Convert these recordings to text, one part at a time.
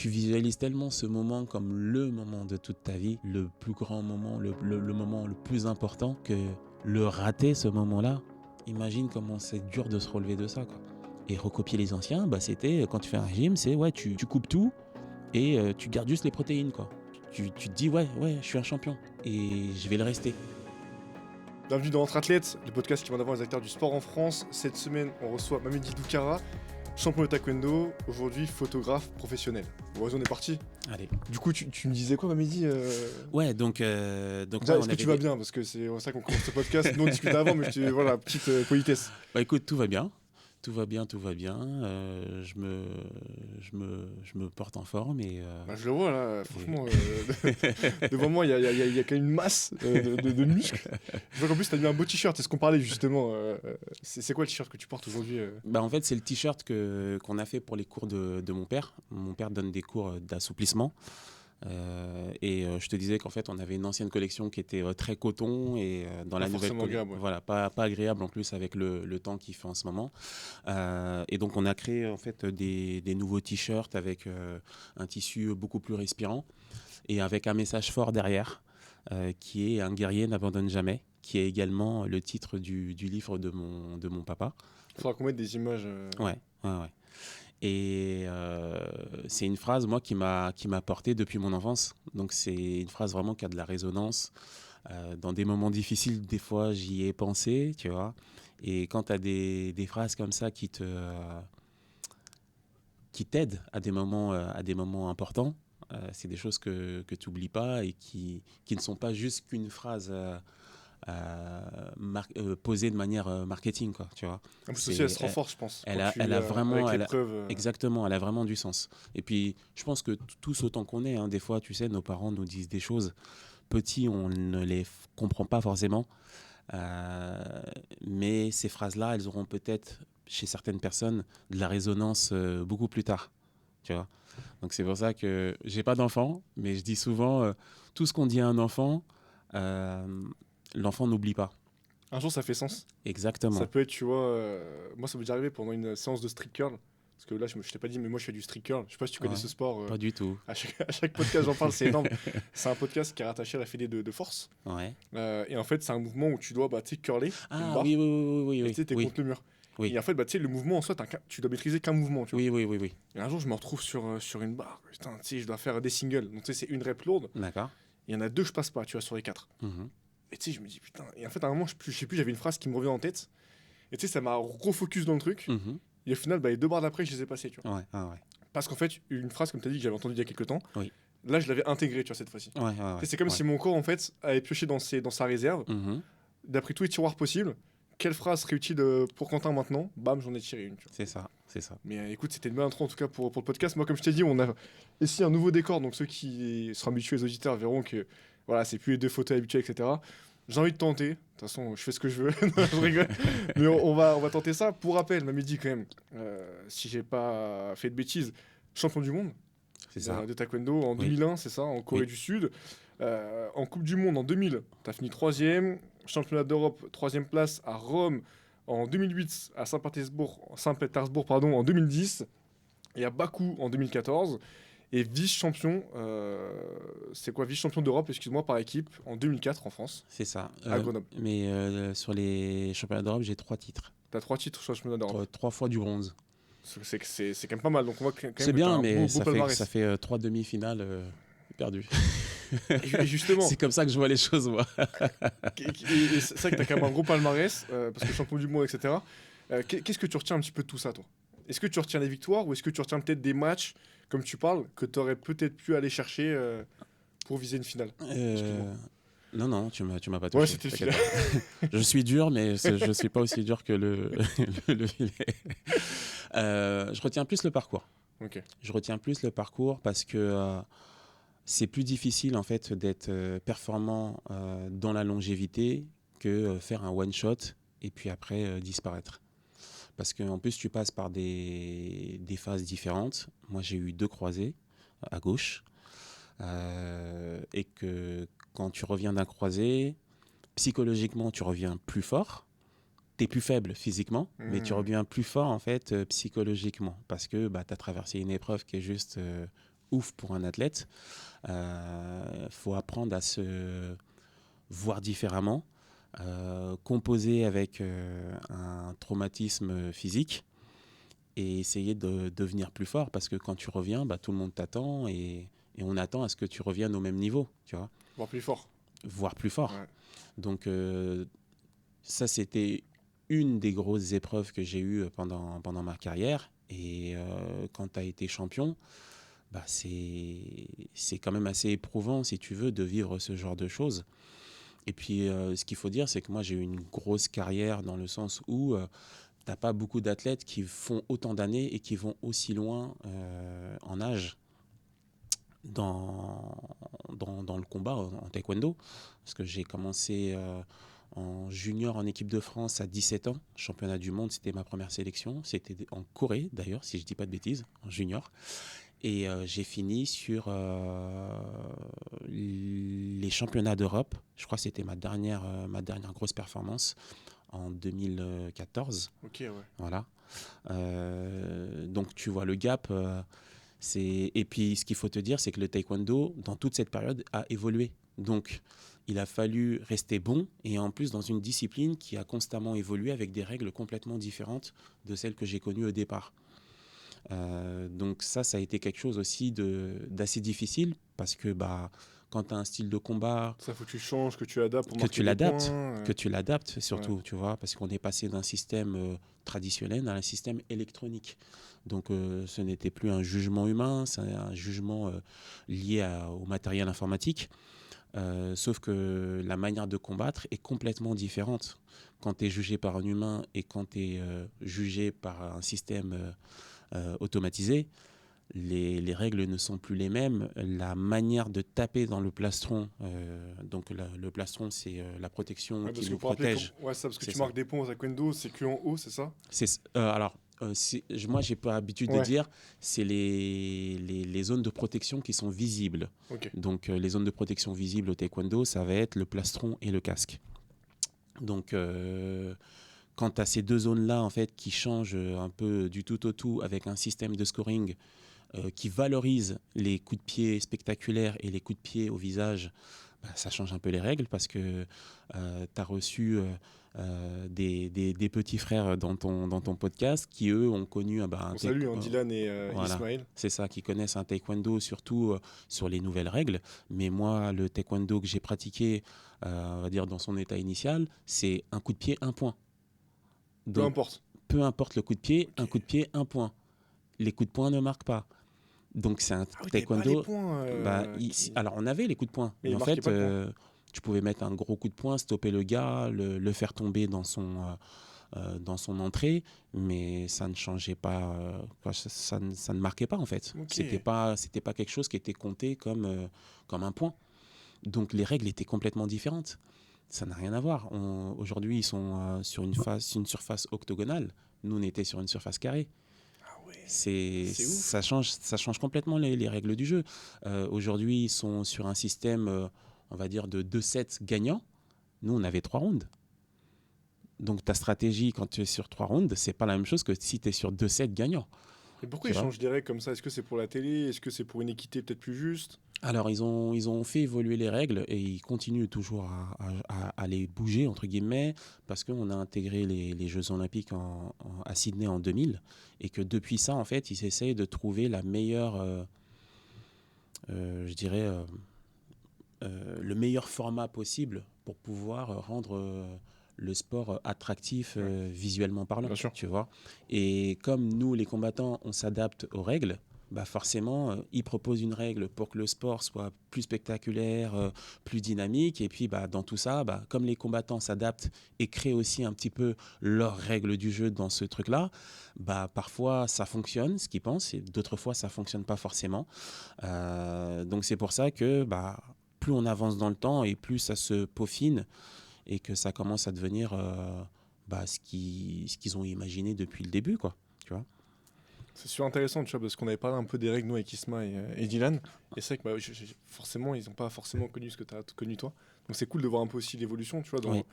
tu visualises tellement ce moment comme le moment de toute ta vie, le plus grand moment, le moment le plus important, que le rater ce moment-là, imagine comment c'est dur de se relever de ça, quoi. Et recopier les anciens, c'était quand tu fais un régime, c'est tu coupes tout et tu gardes juste les protéines, quoi. Tu te dis ouais, je suis un champion et je vais le rester. Bienvenue dans Entre Athlètes, le podcast qui met en avant les acteurs du sport en France. Cette semaine, on reçoit Mamedi Doukhara, champion de taekwondo, aujourd'hui photographe professionnel. Bon, vas-y, on est parti. Allez. Du coup, tu me disais quoi, Mamedi Ouais, donc déjà, est-ce que tu vas bien? Parce que c'est ça qu'on commence ce podcast. Nous, on discutait avant, mais voilà, petite politesse. Écoute, tout va bien. Tout va bien. Je me porte en forme et. Je le vois là, franchement, devant moi, il y a quand même une masse de muscles. Je vois qu'en plus, tu as mis un beau t-shirt. C'est ce qu'on parlait justement. C'est quoi le t-shirt que tu portes aujourd'hui En fait, c'est le t-shirt qu'on a fait pour les cours de mon père. Mon père donne des cours d'assouplissement. Je te disais qu'en fait on avait une ancienne collection qui était très coton et dans la nouvelle collection, voilà, pas agréable en plus avec le temps qu'il fait en ce moment. Et donc on a créé en fait des nouveaux t-shirts avec un tissu beaucoup plus respirant et avec un message fort derrière qui est un guerrier n'abandonne jamais, qui est également le titre du livre de mon papa. Il faudra qu'on mette des images. Ouais. Et c'est une phrase, moi, qui m'a porté depuis mon enfance. Donc, c'est une phrase vraiment qui a de la résonance. Dans des moments difficiles, des fois, j'y ai pensé, tu vois. Et quand tu as des phrases comme ça qui t'aident à des moments importants, c'est des choses que tu n'oublies pas et qui ne sont pas juste qu'une phrase posée de manière marketing, quoi, tu vois. En plus aussi, elle se renforce, je pense. Elle a vraiment, exactement, elle a vraiment du sens. Et puis, je pense que tous autant qu'on est, des fois, tu sais, nos parents nous disent des choses. Petits, on ne les comprend pas forcément. Mais ces phrases-là, elles auront peut-être, chez certaines personnes, de la résonance beaucoup plus tard. Tu vois. Donc, c'est pour ça que j'ai pas d'enfant, mais je dis souvent, tout ce qu'on dit à un enfant, l'enfant n'oublie pas. Un jour, ça fait sens. Exactement. Ça peut être, tu vois, moi, ça m'est déjà arrivé pendant une séance de street curl. Parce que là, je t'ai pas dit, mais moi, je fais du street curl. Je sais pas si tu connais ce sport. Pas du tout. À chaque podcast, j'en parle, c'est énorme. C'est un podcast qui est rattaché à la fédé de force. Ouais. Et en fait, c'est un mouvement où tu dois, curler. Ah oui. Et tu sais, t'es contre le mur. Oui. Et en fait, tu sais, le mouvement en soi, tu dois maîtriser qu'un mouvement. Tu vois. Oui. Et un jour, je me retrouve sur une barre. Putain, tu sais, je dois faire des singles. Donc, tu sais, c'est une rep lourde. D'accord. Il y en a 2, je passe pas, tu vois, sur les 4. Et tu sais, je me dis, putain. Et en fait, à un moment, je sais plus, j'avais une phrase qui me revient en tête. Et tu sais, ça m'a refocus dans le truc. Et au final, les 2 barres d'après, je les ai passées, tu vois. Ouais. Parce qu'en fait, une phrase, comme tu as dit, que j'avais entendue il y a quelques temps, là, je l'avais intégrée, tu vois, cette fois-ci. Ouais. C'est comme si mon corps, en fait, avait pioché dans sa réserve. D'après tous les tiroirs possibles, quelle phrase serait utile pour Quentin maintenant? Bam, j'en ai tiré une. Tu vois. C'est ça. Mais écoute, c'était une belle intro, en tout cas, pour le podcast. Moi, comme je t'ai dit, on a ici un nouveau décor. Donc, ceux qui seront habitués, les auditeurs, verront que voilà, c'est plus les 2 fauteuils habitués, etc. J'ai envie de tenter. De toute façon, je fais ce que je veux. Non, je rigole. Mais on va tenter ça. Pour rappel, Mamedi, quand même, si j'ai pas fait de bêtises, champion du monde de taekwondo en 2001, c'est ça, en Corée du Sud. En Coupe du Monde en 2000, tu as fini 3e. Championnat d'Europe, 3e place à Rome en 2008, à Saint-Pétersbourg en 2010, et à Bakou en 2014. Et vice-champion, c'est quoi, vice-champion d'Europe, excuse-moi, par équipe, en 2004 en France. C'est ça. À Grenoble. Mais sur les championnats d'Europe, j'ai 3 titres. T'as 3 titres sur le championnat d'Europe. 3 fois du bronze. C'est quand même pas mal. Donc on voit quand même c'est bien, mais beau ça fait 3 demi-finales perdues. Et justement. C'est comme ça que je vois les choses, moi. Et c'est vrai que t'as quand même un gros palmarès, parce que champion du monde, etc. Qu'est-ce que tu retiens un petit peu de tout ça, toi? Est-ce que tu retiens les victoires ou est-ce que tu retiens peut-être des matchs, comme tu parles, que tu aurais peut-être pu aller chercher pour viser une finale? Non, tu m'as pas touché. Ouais, c'était le filet. Je suis dur, mais je suis pas aussi dur que le filet. Je retiens plus le parcours. Okay. Je retiens plus le parcours parce que c'est plus difficile en fait d'être performant dans la longévité que faire un one-shot et puis après disparaître. Parce qu'en plus, tu passes par des phases différentes. Moi, j'ai eu 2 croisés à gauche. Et que quand tu reviens d'un croisé, psychologiquement, tu reviens plus fort. Tu es plus faible physiquement, mais tu reviens plus fort en fait psychologiquement. Parce que tu as traversé une épreuve qui est juste ouf pour un athlète. Faut apprendre à se voir différemment, composer avec un traumatisme physique et essayer de devenir plus fort parce que quand tu reviens, tout le monde t'attend et on attend à ce que tu reviennes au même niveau, tu vois. Voire plus fort. Voire plus fort. Ouais. Donc ça, c'était une des grosses épreuves que j'ai eues pendant ma carrière. Et quand tu as été champion, c'est quand même assez éprouvant, si tu veux, de vivre ce genre de choses. Et puis, ce qu'il faut dire, c'est que moi, j'ai eu une grosse carrière dans le sens où tu n'as pas beaucoup d'athlètes qui font autant d'années et qui vont aussi loin en âge dans le combat en taekwondo. Parce que j'ai commencé en junior en équipe de France à 17 ans. Championnat du monde, c'était ma première sélection. C'était en Corée, d'ailleurs, si je ne dis pas de bêtises, en junior. Et j'ai fini sur les championnats d'Europe. Je crois que c'était ma dernière grosse performance en 2014. Ok, ouais. Voilà. Donc tu vois le gap. Et puis ce qu'il faut te dire, c'est que le taekwondo, dans toute cette période, a évolué. Donc il a fallu rester bon et en plus dans une discipline qui a constamment évolué avec des règles complètement différentes de celles que j'ai connues au départ. Donc ça a été quelque chose aussi d'assez difficile parce que quand tu as un style de combat, Ça faut que tu changes, que tu adaptes pour que marquer tu des l'adaptes, points. que tu l'adaptes surtout, tu vois, parce qu'on est passé d'un système traditionnel à un système électronique. Donc ce n'était plus un jugement humain, c'est un jugement lié au matériel informatique. Sauf que la manière de combattre est complètement différente. Quand tu es jugé par un humain et quand tu es jugé par un système automatisé, les règles ne sont plus les mêmes. La manière de taper dans le plastron, donc le plastron, c'est la protection Ouais, qui parce que nous pour rappeler, protège. ouais, ça, parce que C'est tu ça. marques des points au taekwondo, c'est que en haut, c'est ça? Alors, moi, j'ai pas l'habitude de Ouais. dire, c'est les zones de protection qui sont visibles. Ok. Donc, les zones de protection visibles au taekwondo, ça va être le plastron et le casque. Donc, quand tu as ces deux zones-là, en fait, qui changent un peu du tout au tout avec un système de scoring qui valorise les coups de pied spectaculaires et les coups de pied au visage, ça change un peu les règles parce que tu as reçu des petits frères dans ton podcast qui, eux, ont connu On salue Dylan et voilà, Ismaël. c'est ça, qui connaissent un taekwondo surtout sur les nouvelles règles. Mais moi, le taekwondo que j'ai pratiqué, on va dire dans son état initial, c'est un coup de pied, un point. Peu Donc, importe. peu importe le coup de pied, Ok. un coup de pied, un point. Les coups de poing ne marquent pas. Donc c'est un Ah oui, t'avais pas les taekwondo. points. Alors on avait les coups de poing, Mais mais il en marquait fait pas de points. tu pouvais mettre un gros coup de poing, stopper le gars, le faire tomber dans son entrée, mais ça ne changeait pas, ça ne marquait pas en fait. Ok. C'était pas quelque chose qui était compté comme un point. Donc les règles étaient complètement différentes. Ça n'a rien à voir. Aujourd'hui ils sont sur une surface octogonale. Nous on était sur une surface carrée. Ah ouais. C'est ouf. Ça change complètement les règles du jeu. Aujourd'hui, ils sont sur un système, on va dire, de 2 sets gagnants. Nous, on avait 3 rounds. Donc, ta stratégie, quand tu es sur 3 rounds, c'est pas la même chose que si tu es sur 2 sets gagnants. Et pourquoi Tu ils vois. changent des règles comme ça? Est-ce que c'est pour la télé? Est-ce que c'est pour une équité peut-être plus juste? Alors, ils ont fait évoluer les règles et ils continuent toujours à les bouger, entre guillemets, parce qu'on a intégré les Jeux Olympiques à Sydney en 2000 et que depuis ça, en fait, ils essayent de trouver la meilleure, je dirais, le meilleur format possible pour pouvoir rendre le sport attractif visuellement parlant, Bien sûr. tu vois. Et comme nous, les combattants, on s'adapte aux règles, forcément, ils proposent une règle pour que le sport soit plus spectaculaire, plus dynamique. Et puis, dans tout ça, comme les combattants s'adaptent et créent aussi un petit peu leurs règles du jeu dans ce truc-là, parfois ça fonctionne, ce qu'ils pensent, et d'autres fois ça fonctionne pas forcément. Donc c'est pour ça que plus on avance dans le temps et plus ça se peaufine et que ça commence à devenir ce qu'ils ont imaginé depuis le début, quoi. Tu vois. C'est super intéressant, tu vois, parce qu'on avait parlé un peu des règles, nous, avec Isma et Dylan. Et c'est vrai que forcément, ils n'ont pas forcément connu ce que tu as connu toi. Donc c'est cool de voir un peu aussi l'évolution, tu vois, Oui.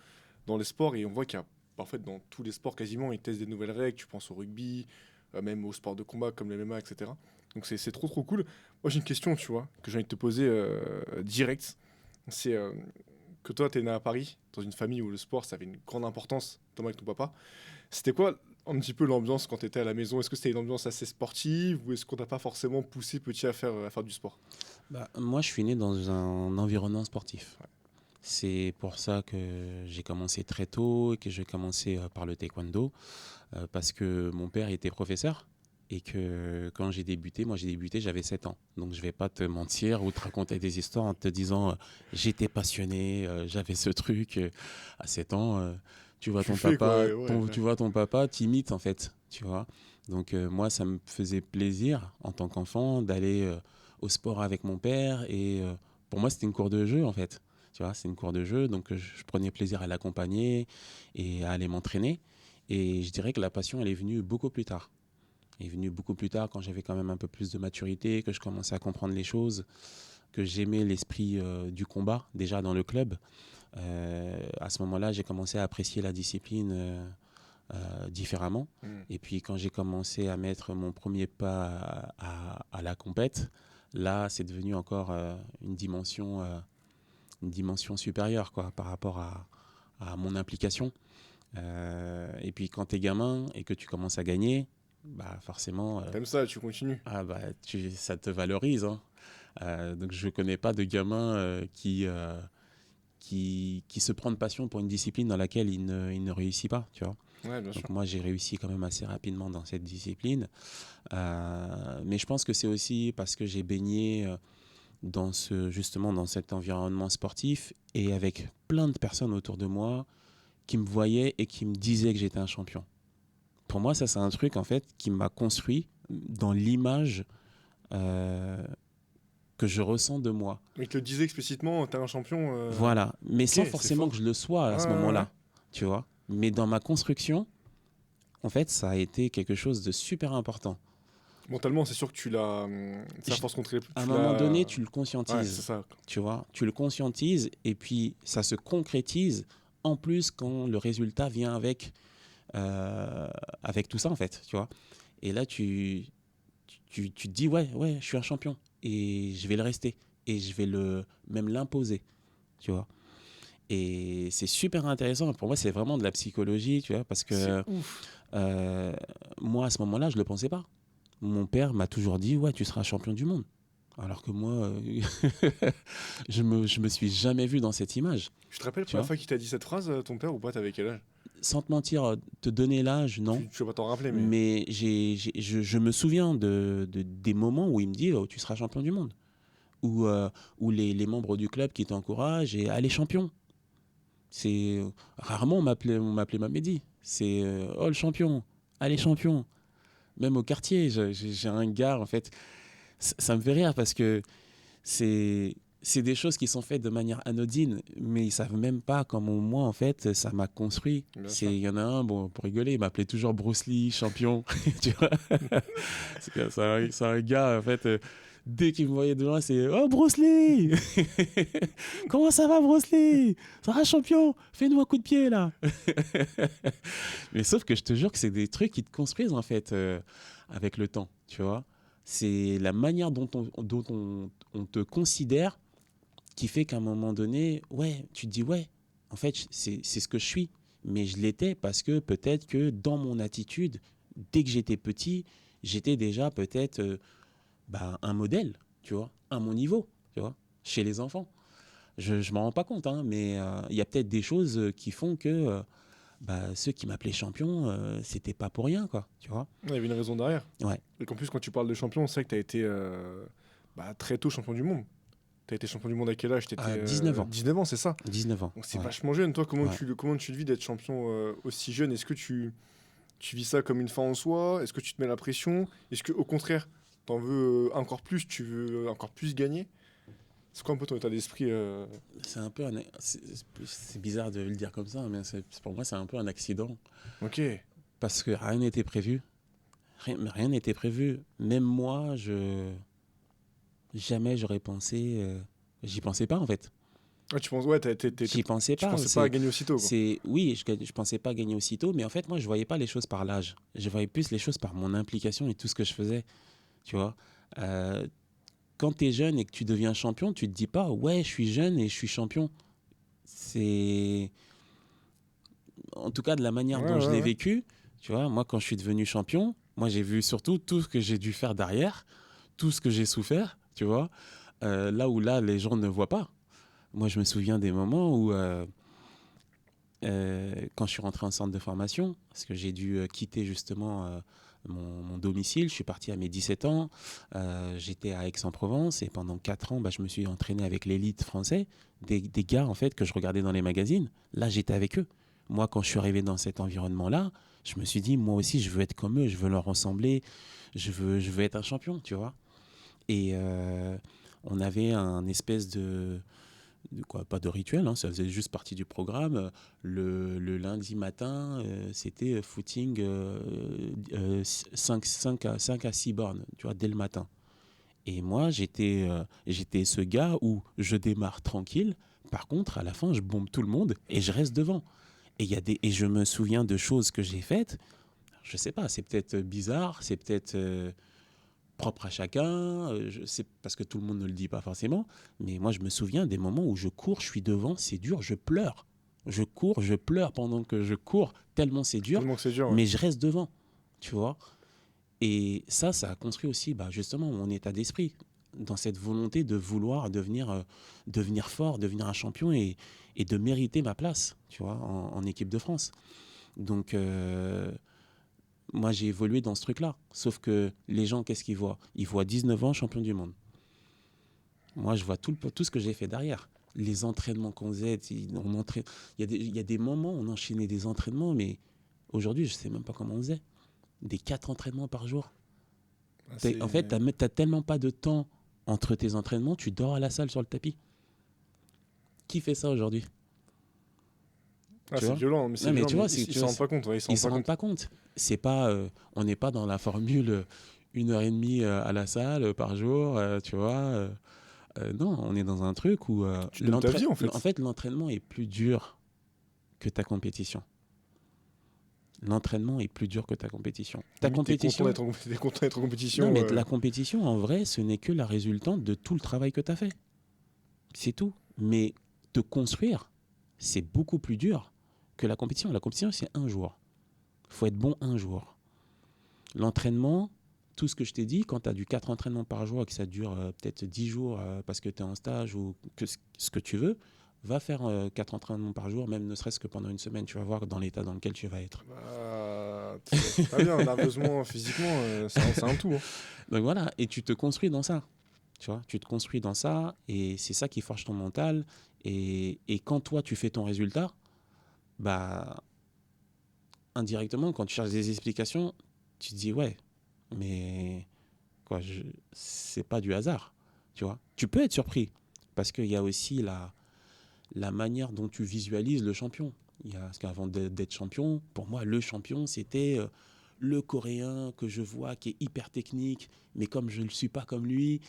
dans les sports. Et on voit qu'il y a, en fait, dans tous les sports quasiment, ils testent des nouvelles règles. Tu penses au rugby, même au sport de combat comme le MMA, etc. Donc c'est trop trop cool. Moi j'ai une question, tu vois, que j'ai envie de te poser direct. C'est que toi, tu es né à Paris, dans une famille où le sport, ça avait une grande importance, notamment avec ton papa. C'était quoi un petit peu l'ambiance quand tu étais à la maison? Est-ce que c'était une ambiance assez sportive ou est-ce qu'on t'a pas forcément poussé petit à faire du sport? Bah, moi, je suis né dans un environnement sportif. C'est pour ça que j'ai commencé très tôt et que j'ai commencé par le taekwondo, parce que mon père était professeur et que quand j'ai débuté, j'avais 7 ans. Donc je vais pas te mentir ou te raconter des histoires en te disant j'étais passionné, j'avais ce truc à 7 ans. Tu vois Tu ton fais quoi? papa, Ouais, ouais. tu vois ton papa, t'imites en fait, tu vois. Donc moi, ça me faisait plaisir en tant qu'enfant d'aller au sport avec mon père et pour moi, c'était une cour de jeu en fait. Tu vois, c'est une cour de jeu, donc je prenais plaisir à l'accompagner et à aller m'entraîner. Et je dirais que la passion, elle est venue beaucoup plus tard. Elle est venue beaucoup plus tard quand j'avais quand même un peu plus de maturité, que je commençais à comprendre les choses, que j'aimais l'esprit du combat déjà dans le club. À ce moment-là, j'ai commencé à apprécier la discipline différemment. Mm. Et puis quand j'ai commencé à mettre mon premier pas à la compète, là, c'est devenu encore une dimension supérieure quoi, par rapport à mon implication. Et puis quand tu es gamin et que tu commences à gagner, bah forcément, T'aimes ça, tu continues. bah, ça te valorise. Hein. Donc je ne connais pas de gamin qui se prend de passion pour une discipline dans laquelle il ne réussit pas. Tu vois. Ouais, bien sûr. Donc moi j'ai réussi quand même assez rapidement dans cette discipline. Mais je pense que c'est aussi parce que j'ai baigné justement dans cet environnement sportif et avec plein de personnes autour de moi qui me voyaient et qui me disaient que j'étais un champion. Pour moi, ça, c'est un truc, en fait, qui m'a construit dans l'image que je ressens de moi. Mais il te le disait explicitement, t'es un champion. Voilà. Mais Ok, sans c'est forcément fort. que je le sois à Ouais, ce ouais, ouais. moment-là, tu vois. Mais dans ma construction, en fait, ça a été quelque chose de super important. Mentalement, c'est sûr que tu l'as. C'est à Je- force qu'on te À un tu moment donné, l'as. tu le Ouais, c'est conscientises, ça. tu vois. Tu le conscientises et puis ça se concrétise en plus quand le résultat vient euh, avec tout ça, en fait, tu vois. Et là, tu te dis, ouais, ouais, je suis un champion. Et je vais le rester. Et je vais même l'imposer, tu vois. Et c'est super intéressant. Pour moi, c'est vraiment de la psychologie, tu vois, parce C'est que ouf. euh, moi, à ce moment-là, je ne le pensais pas. Mon père m'a toujours dit, ouais, tu seras champion du monde. Alors que moi, je me suis jamais vu dans cette image, Je te rappelle la tu première vois. fois qu'il t'a dit cette phrase, ton père, ou pas? T'avais quel âge? Sans te mentir, te donner l'âge, non. Tu vas pas t'en rappeler, mais. Mais je me souviens des moments où il me dit, oh, tu seras champion du monde. Ou les membres du club qui t'encouragent et allez champion. C'est rarement on m'appelait Mamedi. C'est oh le champion, allez champion. Même au quartier, j'ai un gars en fait. Ça me fait rire parce que c'est des choses qui sont faites de manière anodine, mais ils savent même pas comment moi en fait ça m'a construit. Bien C'est sûr. il y en a un bon pour rigoler, il m'appelait toujours Bruce Lee champion, tu vois. C'est un gars en fait. Dès qu'il me voyait de loin, c'est oh Bruce Lee. Comment ça va Bruce Lee? Ça va champion? Fais-nous un coup de pied là. Mais sauf que je te jure que c'est des trucs qui te construisent en fait avec le temps, tu vois. C'est la manière on te considère qui fait qu'à un moment donné, ouais, tu te dis ouais, en fait c'est ce que je suis. Mais je l'étais parce que peut-être que dans mon attitude, dès que j'étais petit, j'étais déjà peut-être un modèle, tu vois, à mon niveau, tu vois, chez les enfants. Je ne m'en rends pas compte, hein, mais il y a peut-être des choses qui font que ceux qui m'appelaient champion, c'était pas pour rien, quoi, tu vois. Il y avait une raison derrière. Ouais. Et qu'en plus, quand tu parles de champion, on sait que t'as été très tôt champion du monde. T'as été champion du monde à quel âge? T'étais À 19 ans. 19 ans, c'est ça? 19 ans. Donc c'est Ouais. vachement jeune. Toi, Ouais. comment tu le vis d'être champion aussi jeune? Est-ce que tu vis ça comme une fin en soi? Est-ce que tu te mets la pression? Est-ce que au contraire, t'en veux encore plus? Tu veux encore plus gagner? C'est quoi un peu ton état d'esprit C'est un peu c'est bizarre de le dire comme ça, mais pour moi, c'est un peu un accident. Ok. Parce que rien n'était prévu. Rien n'était prévu. Même moi, jamais j'aurais pensé. J'y pensais pas, en fait. Ah, tu penses, ouais, J'y pensais tu pas. pensais pas à gagner aussitôt, quoi. Oui, je pensais pas gagner aussitôt, mais en fait, moi, je voyais pas les choses par l'âge. Je voyais plus les choses par mon implication et tout ce que je faisais. Tu vois, Euh, Quand tu es jeune et que tu deviens champion, tu te dis pas, ouais, je suis jeune et je suis champion. C'est, en tout cas, de la manière Ouais, dont je ouais, l'ai ouais. vécu, tu vois, moi, quand je suis devenu champion, moi, j'ai vu surtout tout ce que j'ai dû faire derrière, tout ce que j'ai souffert, tu vois, là, les gens ne voient pas. Moi, je me souviens des moments où, quand je suis rentré en centre de formation, parce que j'ai dû quitter justement mon domicile, je suis parti à mes 17 ans, j'étais à Aix-en-Provence et pendant 4 ans, bah, je me suis entraîné avec l'élite français, des gars en fait que je regardais dans les magazines. Là, j'étais avec eux. Moi, quand je suis arrivé dans cet environnement-là, je me suis dit, moi aussi, je veux être comme eux, je veux leur ressembler, je veux être un champion, tu vois. Et on avait un espèce de quoi, pas de rituel, hein, ça faisait juste partie du programme. Le lundi matin, c'était footing 5 à 6 bornes, tu vois, dès le matin. Et moi, j'étais ce gars où je démarre tranquille. Par contre, à la fin, je bombe tout le monde et je reste devant. Et je me souviens de choses que j'ai faites. Je sais pas, c'est peut-être bizarre, c'est peut-être propre à chacun, c'est parce que tout le monde ne le dit pas forcément, mais moi je me souviens des moments où je cours, je suis devant, c'est dur, je pleure. Je cours, je pleure pendant que je cours, tellement c'est dur, Tellement que c'est dur, ouais. mais je reste devant, tu vois. Et ça a construit aussi bah, justement mon état d'esprit, dans cette volonté de vouloir devenir fort, devenir un champion et de mériter ma place, tu vois, en équipe de France. Donc, moi, j'ai évolué dans ce truc-là. Sauf que les gens, qu'est-ce qu'ils voient? Ils voient 19 ans champion du monde. Moi, je vois tout ce que j'ai fait derrière. Les entraînements qu'on faisait, il y a des moments où on enchaînait des entraînements, mais aujourd'hui, je ne sais même pas comment on faisait. Des 4 entraînements par jour. Ah, En fait, c'est tu n'as tellement pas de temps entre tes entraînements, tu dors à la salle sur le tapis. Qui fait ça aujourd'hui? ah, Tu c'est vois? violent, mais Non, c'est mais violent, tu mais vois, ils tu s'en vois, rendent pas compte, ouais, ils s'en ils rendent se pas rendent compte. pas compte. C'est pas, on n'est pas dans la formule 1 heure et demie à la salle par jour, tu vois. Non, on est dans un truc où Tu donnes ta vie, en en fait. fait, l'entraînement est plus dur que ta compétition. L'entraînement est plus dur que ta compétition. Ta Limite, compétition, t'es content d'être en non, compétition. mais la compétition, en vrai, ce n'est que la résultante de tout le travail que tu as fait. C'est tout. Mais te construire, c'est beaucoup plus dur que la compétition. La compétition, c'est un jour. Il faut être bon un jour. L'entraînement, tout ce que je t'ai dit, quand tu as du 4 entraînements par jour et que ça dure peut-être 10 jours parce que tu es en stage ou ce que tu veux, va faire 4 entraînements par jour, même ne serait-ce que pendant une semaine. Tu vas voir dans l'état dans lequel tu vas être. Bah, c'est pas bien, nerveusement, physiquement, c'est un tout, hein. Donc voilà, et tu te construis dans ça. Tu vois, tu te construis dans ça et c'est ça qui forge ton mental. Et quand toi, tu fais ton résultat, bah, indirectement, quand tu cherches des explications, tu te dis, ouais, mais quoi, c'est pas du hasard. Tu vois, tu peux être surpris parce qu'il y a aussi la manière dont tu visualises le champion. Parce qu'avant d'être champion, pour moi, le champion, c'était le Coréen que je vois qui est hyper technique, mais comme je ne le suis pas comme lui,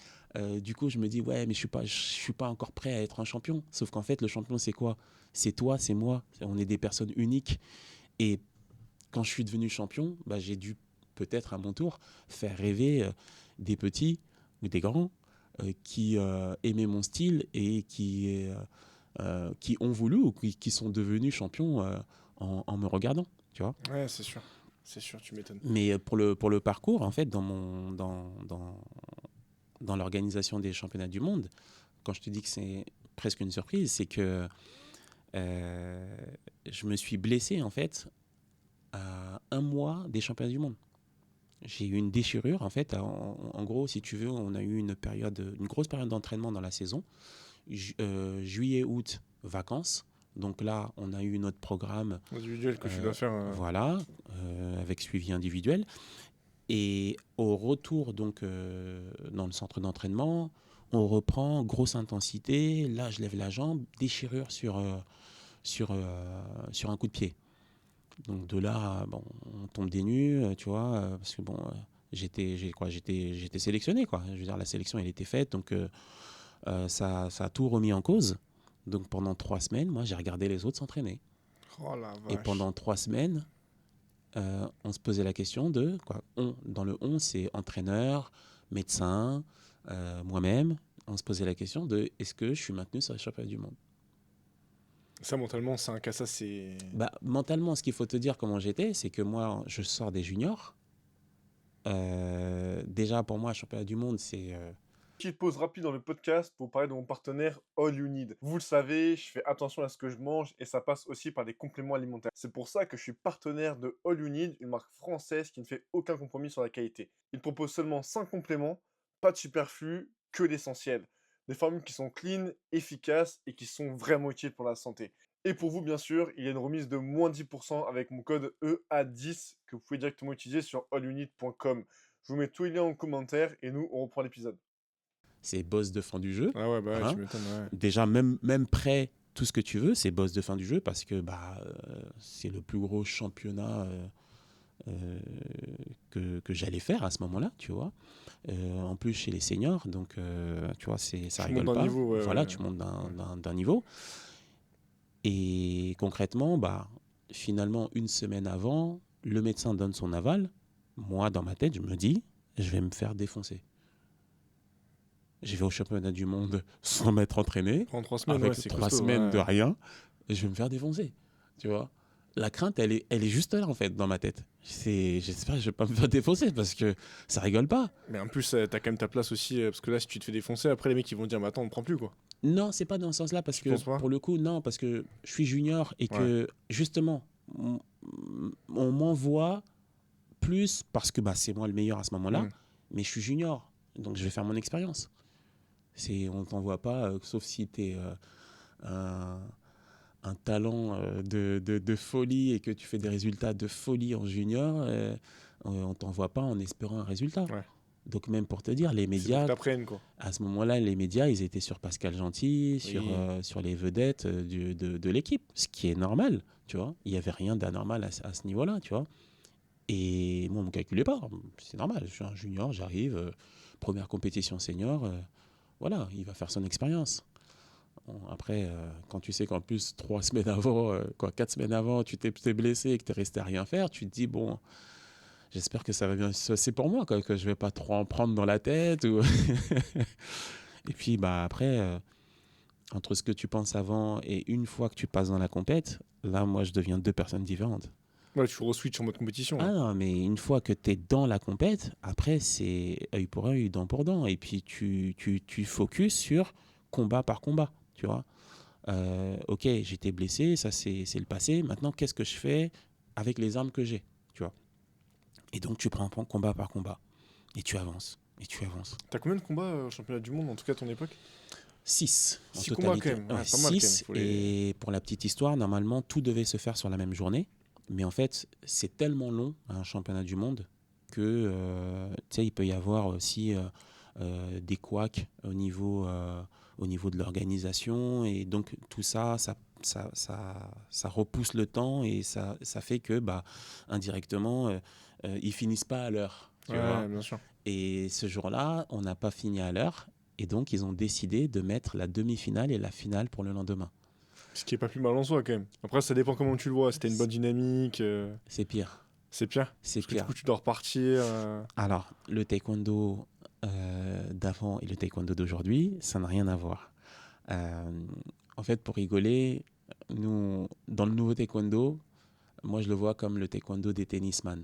du coup, je me dis, ouais, mais je suis pas encore prêt à être un champion. Sauf qu'en fait, le champion, c'est quoi? C'est toi, c'est moi. On est des personnes uniques. Et quand je suis devenu champion, bah, j'ai dû peut-être à mon tour faire rêver des petits ou des grands qui aimaient mon style et qui ont voulu ou qui sont devenus champions en me regardant, tu vois. Ouais, c'est sûr, tu m'étonnes. Mais pour le parcours, en fait, dans l'organisation des championnats du monde, quand je te dis que c'est presque une surprise, c'est que euh, je me suis blessé, en fait, à 1 mois des championnats du monde. J'ai eu une déchirure, en fait. En gros, si tu veux, on a eu une grosse période d'entraînement dans la saison. Juillet, août, vacances. Donc là, on a eu notre programme, Individuel que tu dois faire. voilà, avec suivi individuel. Et au retour, donc, dans le centre d'entraînement, on reprend grosse intensité. Là, je lève la jambe, déchirure sur un coup de pied. Donc de là, bon, on tombe des nues, tu vois, parce que bon, j'étais sélectionné, quoi. Je veux dire, la sélection, elle était faite, donc ça a tout remis en cause. Donc pendant 3 semaines, moi, j'ai regardé les autres s'entraîner. Oh la Et vache. pendant 3 semaines, on se posait la question de quoi. Dans le on, c'est entraîneur, médecin, moi-même, on se posait la question de est-ce que je suis maintenu sur les championnats du monde. Ça, mentalement, c'est un cas, ça, c'est. Bah, mentalement, ce qu'il faut te dire comment j'étais, c'est que moi, je sors des juniors. Déjà, pour moi, championnat du monde, c'est... Petite pause rapide dans le podcast pour parler de mon partenaire All You Need. Vous le savez, je fais attention à ce que je mange et ça passe aussi par les compléments alimentaires. C'est pour ça que je suis partenaire de All You Need, une marque française qui ne fait aucun compromis sur la qualité. Il propose seulement 5 compléments, pas de superflu, que l'essentiel. Des formules qui sont clean, efficaces et qui sont vraiment utiles pour la santé. Et pour vous, bien sûr, il y a une remise de moins 10% avec mon code EA10 que vous pouvez directement utiliser sur allyounid.com. Je vous mets tous les liens en commentaire et nous, on reprend l'épisode. c'est boss de fin du jeu. Ah ouais, bah ouais, Hein. tu m'étonnes, ouais. Déjà, même prêt, tout ce que tu veux, c'est boss de fin du jeu parce que c'est le plus gros championnat que j'allais faire à ce moment-là, tu vois. En plus, chez les seniors, donc tu vois, ça Tu rigole montes d'un pas. niveau, ouais, Voilà, ouais. tu montes d'un niveau. Et concrètement, finalement, une semaine avant, le médecin donne son aval. Moi, dans ma tête, je me dis, je vais me faire défoncer. Je vais au championnat du monde sans m'être entraîné, Pendant 3 semaines, avec ouais, c'est 3 costaud, semaines de ouais. rien, et je vais me faire défoncer. Tu vois, la crainte, elle est juste là, en fait, dans ma tête. J'espère que je vais pas me faire défoncer parce que ça rigole pas. Mais en plus, t'as quand même ta place aussi, parce que là, si tu te fais défoncer, après, les mecs, ils vont dire, mais attends, on ne prend plus, quoi. Non, c'est pas dans ce sens-là parce Tu que, penses pas? pour le coup, non, parce que je suis junior et Ouais. que, justement, on m'envoie plus parce que c'est moi le meilleur à ce moment-là, Mm. mais je suis junior, donc je vais faire mon expérience. On t'envoie pas, sauf si tu es un talent de folie et que tu fais des résultats de folie en junior, on t'envoie pas en espérant un résultat. Ouais. Donc même pour te dire, les C'est pour que médias, t'apprennes, quoi. à ce moment-là, les médias, ils étaient sur Pascal Gentil, Oui. sur les vedettes de l'équipe, ce qui est normal, tu vois. Il n'y avait rien d'anormal à ce niveau-là, tu vois. Et moi, on ne me calculait pas, c'est normal, je suis un junior, j'arrive, première compétition senior, voilà, il va faire son expérience. Bon, après, quand tu sais qu'en plus, 3 semaines avant, 4 semaines avant, tu t'es blessé et que tu es resté à rien faire, tu te dis, bon, j'espère que ça va bien se passer pour moi, quoi, que je ne vais pas trop en prendre dans la tête. Et puis, après, entre ce que tu penses avant et une fois que tu passes dans la compète, là, moi, je deviens 2 personnes différentes. Ouais, tu re-switch en mode compétition, Ah là. non, mais une fois que tu es dans la compète, après, c'est œil pour œil, dent pour dent. Et puis, tu focuses sur combat par combat, tu vois. Ok, j'étais blessé, ça c'est le passé. Maintenant, qu'est-ce que je fais avec les armes que j'ai, tu vois. Et donc, tu prends combat par combat. Et tu avances. Et tu avances. T'as combien de combats au championnat du monde, en tout cas à ton époque? 6 en 6 combats, quand totalité. même. Ouais, pas mal, quand même. 6. Faut les... Et pour la petite histoire, normalement, tout devait se faire sur la même journée. Mais en fait, c'est tellement long, un championnat du monde, que tu sais, il peut y avoir aussi des couacs au niveau de l'organisation. Et donc, tout ça repousse le temps et ça fait que, indirectement, ils finissent pas à l'heure. Tu Ouais, vois. bien sûr. Et ce jour-là, on n'a pas fini à l'heure. Et donc, ils ont décidé de mettre la demi-finale et la finale pour le lendemain. Ce qui est pas plus mal en soi, quand même. Après, ça dépend comment tu le vois. Si t'as une bonne dynamique, C'est pire. c'est pire. C'est Parce que du pire. coup, tu dois repartir. Alors, le taekwondo d'avant et le taekwondo d'aujourd'hui, ça n'a rien à voir. En fait, pour rigoler, nous, dans le nouveau taekwondo, moi, je le vois comme le taekwondo des tennisman.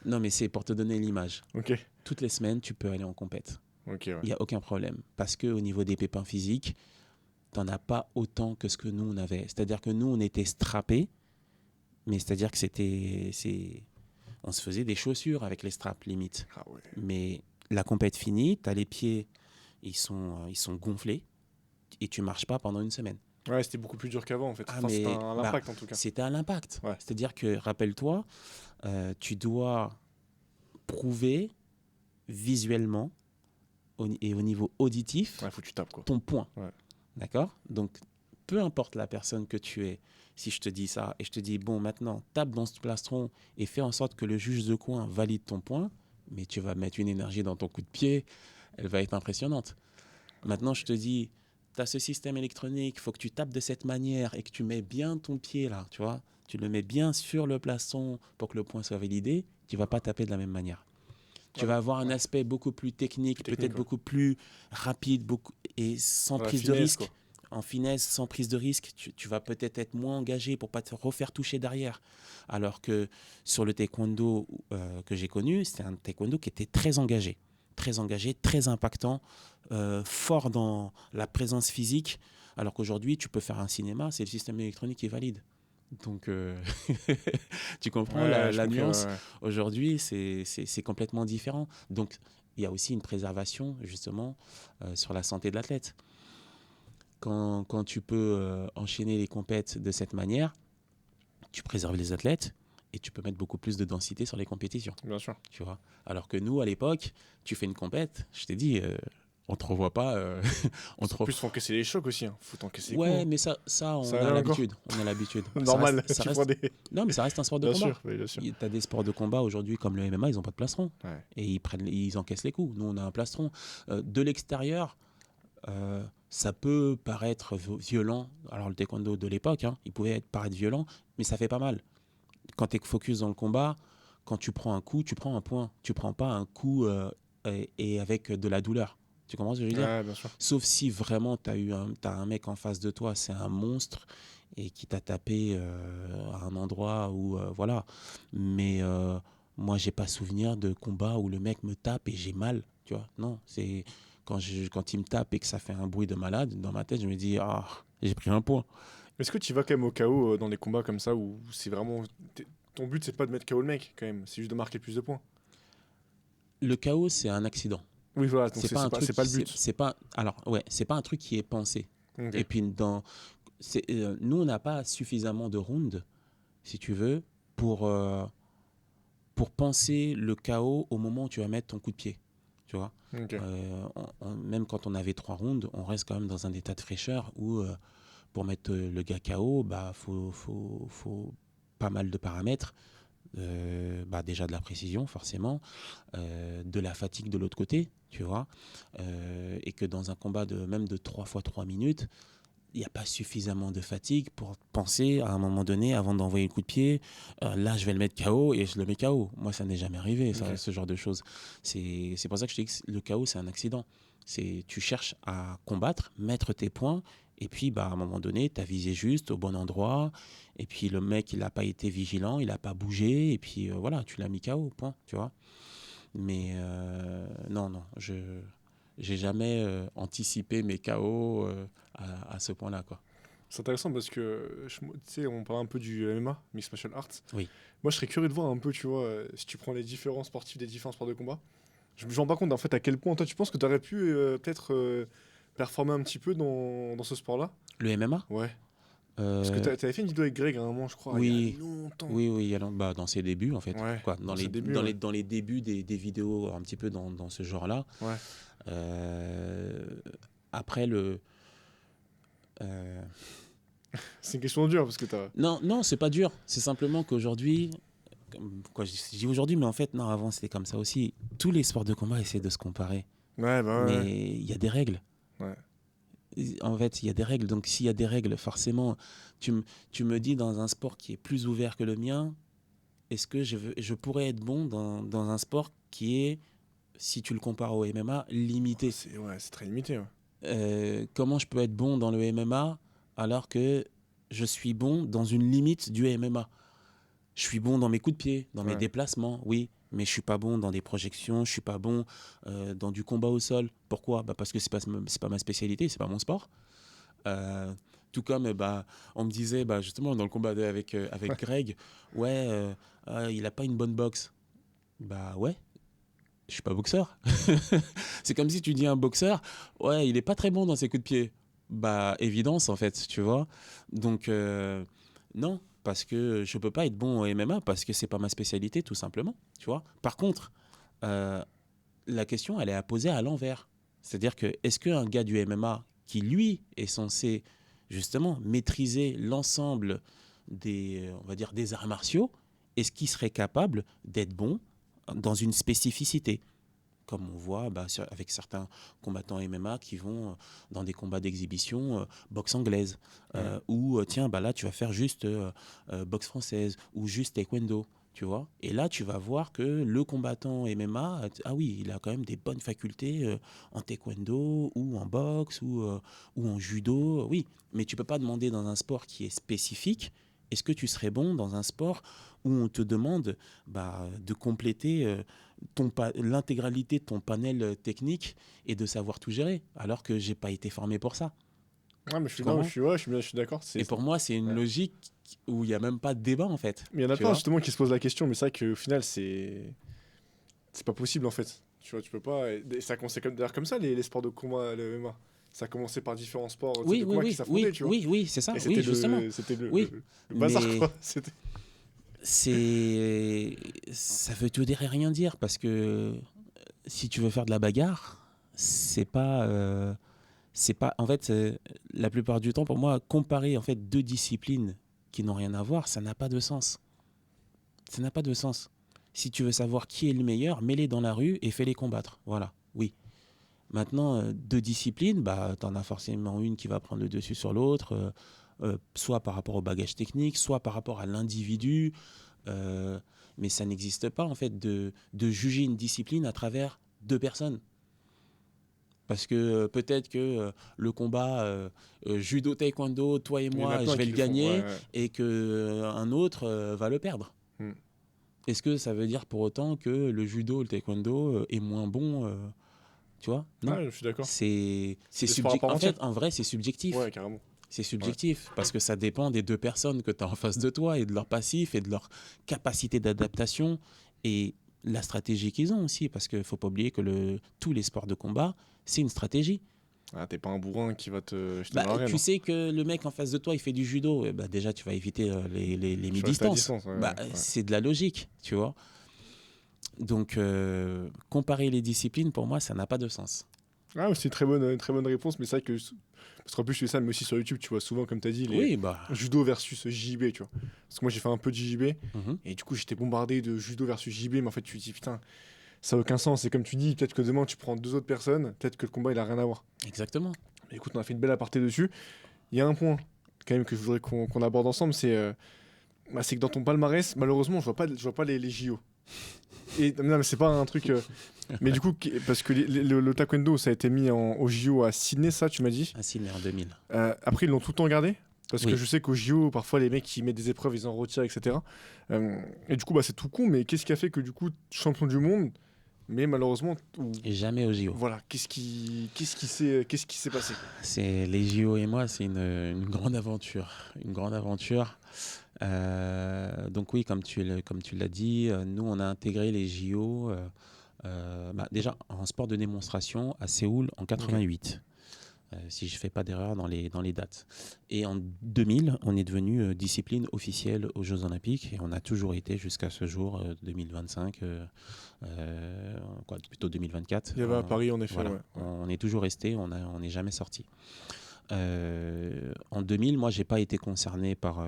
Non, mais c'est pour te donner l'image. Ok. Toutes les semaines, tu peux aller en compète. Ok, ouais. Il n'y a aucun problème. Parce qu'au niveau des pépins physiques, tu n'en as pas autant que ce que nous, on avait. C'est-à-dire que nous, on était strappés, mais c'est-à-dire que on se faisait des chaussures avec les straps, limite. Ah ouais. Mais la compète finie, tu as les pieds, ils sont gonflés, et tu marches pas pendant une semaine. Ouais, c'était beaucoup plus dur qu'avant, en fait. Ah, Enfin, c'était mais un impact, en tout cas. c'était à l'impact. Ouais. C'est-à-dire que, rappelle-toi, tu dois prouver visuellement et au niveau auditif Ouais, faut que tu tapes, quoi. ton point. Ouais. D'accord? Donc, peu importe la personne que tu es, si je te dis ça et je te dis, bon, maintenant, tape dans ce plastron et fais en sorte que le juge de coin valide ton point, mais tu vas mettre une énergie dans ton coup de pied, elle va être impressionnante. Maintenant, je te dis, tu as ce système électronique, il faut que tu tapes de cette manière et que tu mets bien ton pied là, tu vois, tu le mets bien sur le plastron pour que le point soit validé, tu vas pas taper de la même manière. Tu vas avoir un aspect beaucoup plus technique, peut-être beaucoup plus rapide, et sans prise de risque. Quoi. En finesse, sans prise de risque, tu vas peut-être être moins engagé pour pas te refaire toucher derrière. Alors que sur le taekwondo que j'ai connu, c'était un taekwondo qui était très engagé, très impactant, fort dans la présence physique. Alors qu'aujourd'hui, tu peux faire un cinéma, c'est le système électronique qui est valide. Donc, tu comprends la nuance. Aujourd'hui, c'est complètement différent. Donc, il y a aussi une préservation, justement, sur la santé de l'athlète. Quand tu peux enchaîner les compètes de cette manière, tu préserves les athlètes et tu peux mettre beaucoup plus de densité sur les compétitions. Bien sûr. Tu vois. Alors que nous, à l'époque, tu fais une compète, je t'ai dit, on ne te revoit pas. En plus, il faut encaisser les chocs aussi. Faut t'encaisser les coups. Ouais, mais ça on a l'habitude. On a l'habitude. Normal. Non, mais ça reste un sport de bien combat. Sûr, oui, bien sûr. Tu as des sports de combat aujourd'hui comme le MMA, ils n'ont pas de plastron. Ouais. Et ils encaissent les coups. Nous, on a un plastron. De l'extérieur, ça peut paraître violent. Alors, le taekwondo de l'époque, il pouvait paraître violent, mais ça fait pas mal. Quand tu es focus dans le combat, quand tu prends un coup, tu prends un point. Tu prends pas un coup et avec de la douleur. Tu comprends ce que je veux dire? Ouais, bien sûr. Sauf si vraiment t'as un mec en face de toi, c'est un monstre et qui t'a tapé à un endroit où voilà. Mais moi, j'ai pas souvenir de combat où le mec me tape et j'ai mal. Tu vois? Non, c'est quand il me tape et que ça fait un bruit de malade, dans ma tête, je me dis j'ai pris un point. Est-ce que tu vas quand même au KO dans des combats comme ça où c'est vraiment ton but c'est pas de mettre KO le mec quand même, c'est juste de marquer plus de points? Le KO, c'est un accident. Oui, voilà, donc c'est pas le but. C'est pas un truc qui est pensé. Okay. Et puis nous, on n'a pas suffisamment de rounds, si tu veux, pour penser le KO au moment où tu vas mettre ton coup de pied. Tu vois. Okay. Même quand on avait 3 rounds, on reste quand même dans un état de fraîcheur où pour mettre le gars KO, faut pas mal de paramètres. Déjà de la précision forcément, de la fatigue de l'autre côté, tu vois, et que dans un combat même de 3 fois 3 minutes, il n'y a pas suffisamment de fatigue pour penser à un moment donné, avant d'envoyer le coup de pied, là je vais le mettre KO et je le mets KO. Moi ça n'est jamais arrivé, ce genre de choses. C'est pour ça que je te dis que le KO c'est un accident. Tu cherches à combattre, mettre tes points, et puis à un moment donné, tu as visé juste au bon endroit, et puis le mec il n'a pas été vigilant, il n'a pas bougé, et puis voilà, tu l'as mis KO, point, tu vois. Mais non, j'ai jamais anticipé mes KO à ce point-là, quoi. C'est intéressant parce que, tu sais, on parle un peu du MMA, Mixed Martial Arts. Oui. Moi, je serais curieux de voir un peu, tu vois, si tu prends les différents sportifs des différents sports de combat. Je me rends pas compte, en fait, à quel point, toi, tu penses que tu aurais pu peut-être performer un petit peu dans ce sport-là? Le MMA? Ouais. Parce que tu avais fait une vidéo avec Greg à un moment, je crois, oui, il y a longtemps. Oui, dans ses débuts, en fait. Ouais, quoi, dans les débuts des vidéos, un petit peu dans ce genre-là. Ouais. Après, c'est une question dure, parce que Non, c'est pas dur. C'est simplement qu'aujourd'hui... je dis aujourd'hui, mais en fait, non, avant, c'était comme ça aussi. Tous les sports de combat essaient de se comparer. Ouais, mais il y a des règles. Ouais. En fait, il y a des règles. Donc, s'il y a des règles, forcément, tu me dis dans un sport qui est plus ouvert que le mien, est-ce que je pourrais être bon dans un sport qui est, si tu le compares au MMA, limité? C'est très limité. Comment je peux être bon dans le MMA alors que je suis bon dans une limite du MMA? Je suis bon dans mes coups de pied, dans mes déplacements, oui, mais je suis pas bon dans des projections, je suis pas bon dans du combat au sol. Pourquoi? Parce que c'est pas ma spécialité, c'est pas mon sport. Tout comme on me disait justement dans le combat avec Greg, il a pas une bonne boxe. Ouais, je suis pas boxeur. C'est comme si tu dis à un boxeur, il est pas très bon dans ses coups de pied. Évidence en fait, tu vois. Donc non, parce que je peux pas être bon au MMA parce que c'est pas ma spécialité tout simplement, tu vois. Par contre, la question elle est à poser à l'envers. C'est-à-dire que est-ce qu'un gars du MMA qui lui est censé justement maîtriser l'ensemble des arts martiaux, est-ce qu'il serait capable d'être bon dans une spécificité, comme on voit avec certains combattants MMA qui vont dans des combats d'exhibition, boxe anglaise, ou là tu vas faire juste boxe française ou juste taekwondo. tu vois. Et là, tu vas voir que le combattant MMA, ah oui, il a quand même des bonnes facultés en taekwondo ou en boxe ou en judo. Oui, mais tu peux pas demander dans un sport qui est spécifique, est-ce que tu serais bon dans un sport où on te demande de compléter l'intégralité de ton panel technique et de savoir tout gérer, alors que j'ai pas été formé pour ça. Ouais, mais Tu non, comprends? je suis d'accord. Et pour moi, c'est une Ouais. logique où il n'y a même pas de débat, en fait. Mais il y en a Tu plein vois? justement qui se posent la question, mais c'est vrai qu'au final, c'est pas possible en fait. Tu vois, tu peux pas. Et ça a commencé d'ailleurs comme ça, les sports de combat, le MMA. Ça a commencé par différents sports tu sais, Oui, de oui, combat qui oui, s'affrontaient, oui, tu vois. oui, oui, c'est ça. Et Oui, justement. c'était Oui, le bazar, mais quoi. C'était... c'est, ça veut tout dire et rien dire parce que si tu veux faire de la bagarre, c'est pas. En fait, la plupart du temps, pour moi, comparer en fait deux disciplines qui n'ont rien à voir, ça n'a pas de sens. Ça n'a pas de sens. Si tu veux savoir qui est le meilleur, mets-les dans la rue et fais-les combattre. Voilà. Oui. Maintenant, deux disciplines, tu en as forcément une qui va prendre le dessus sur l'autre, soit par rapport au bagage technique, soit par rapport à l'individu. Mais ça n'existe pas, en fait, de juger une discipline à travers deux personnes. Parce que peut-être que le combat judo taekwondo, toi et Il y en a moi, je plein vais qui le le font, ouais, gagner ouais. et que un autre va le perdre. Hmm. Est-ce que ça veut dire pour autant que le judo, le taekwondo est moins bon tu vois? Non. Ouais, je suis d'accord. C'est C'est des sports à subjectif. part En entière. fait, en vrai, c'est subjectif. Ouais, carrément. C'est Ouais. subjectif parce que ça dépend des deux personnes que tu as en face de toi et de leur passif et de leur capacité d'adaptation et la stratégie qu'ils ont aussi. Parce qu'il ne faut pas oublier que tous les sports de combat, c'est une stratégie. Ah, t'es pas un bourrin qui va te jeter dans l'arène. Tu Hein. sais que le mec en face de toi, il fait du judo. Déjà, tu vas éviter les Je suis resté à mi-distances. distance. Ouais, ouais. C'est de la logique, tu vois. Donc, comparer les disciplines, pour moi, ça n'a pas de sens. Ah, c'est une très bonne réponse, mais c'est vrai que. Parce qu'en plus, je fais ça, mais aussi sur YouTube, tu vois, souvent, comme t'as dit, les Oui, judo versus JJB, tu vois. Parce que moi, j'ai fait un peu de JJB, mhm, et du coup, j'étais bombardé de judo versus JJB, mais en fait, tu te dis, putain, ça n'a aucun sens. Et comme tu dis, peut-être que demain, tu prends deux autres personnes, peut-être que le combat, il a rien à voir. exactement. Mais écoute, on a fait une belle aparté dessus. Il y a un point, quand même, que je voudrais qu'on aborde ensemble, c'est que dans ton palmarès, malheureusement, je vois pas les JO. Et non, mais c'est pas un truc. Mais du coup, parce que le taekwondo, ça a été mis au JO à Sydney, ça, tu m'as dit. À Sydney en 2000. Après, ils l'ont tout le temps gardé. Parce que Oui. je sais qu'au JO, parfois, les mecs qui mettent des épreuves, ils en retirent, etc. Et du coup, c'est tout con, mais qu'est-ce qui a fait que, du coup, champion du monde, mais malheureusement. Et jamais au JO. Voilà, qu'est-ce qui s'est passé? C'est les JO et moi, c'est une grande aventure. Une grande aventure. Donc oui, comme tu l'as dit, nous, on a intégré les JO déjà en sport de démonstration à Séoul en 88. Si je ne fais pas d'erreur dans les dates. Et en 2000, on est devenu discipline officielle aux Jeux Olympiques et on a toujours été jusqu'à ce jour, 2025, plutôt 2024. Il y avait à Paris, en effet, voilà, ouais. on est toujours resté, on n'est jamais sorti. En 2000, moi, j'ai pas été concerné par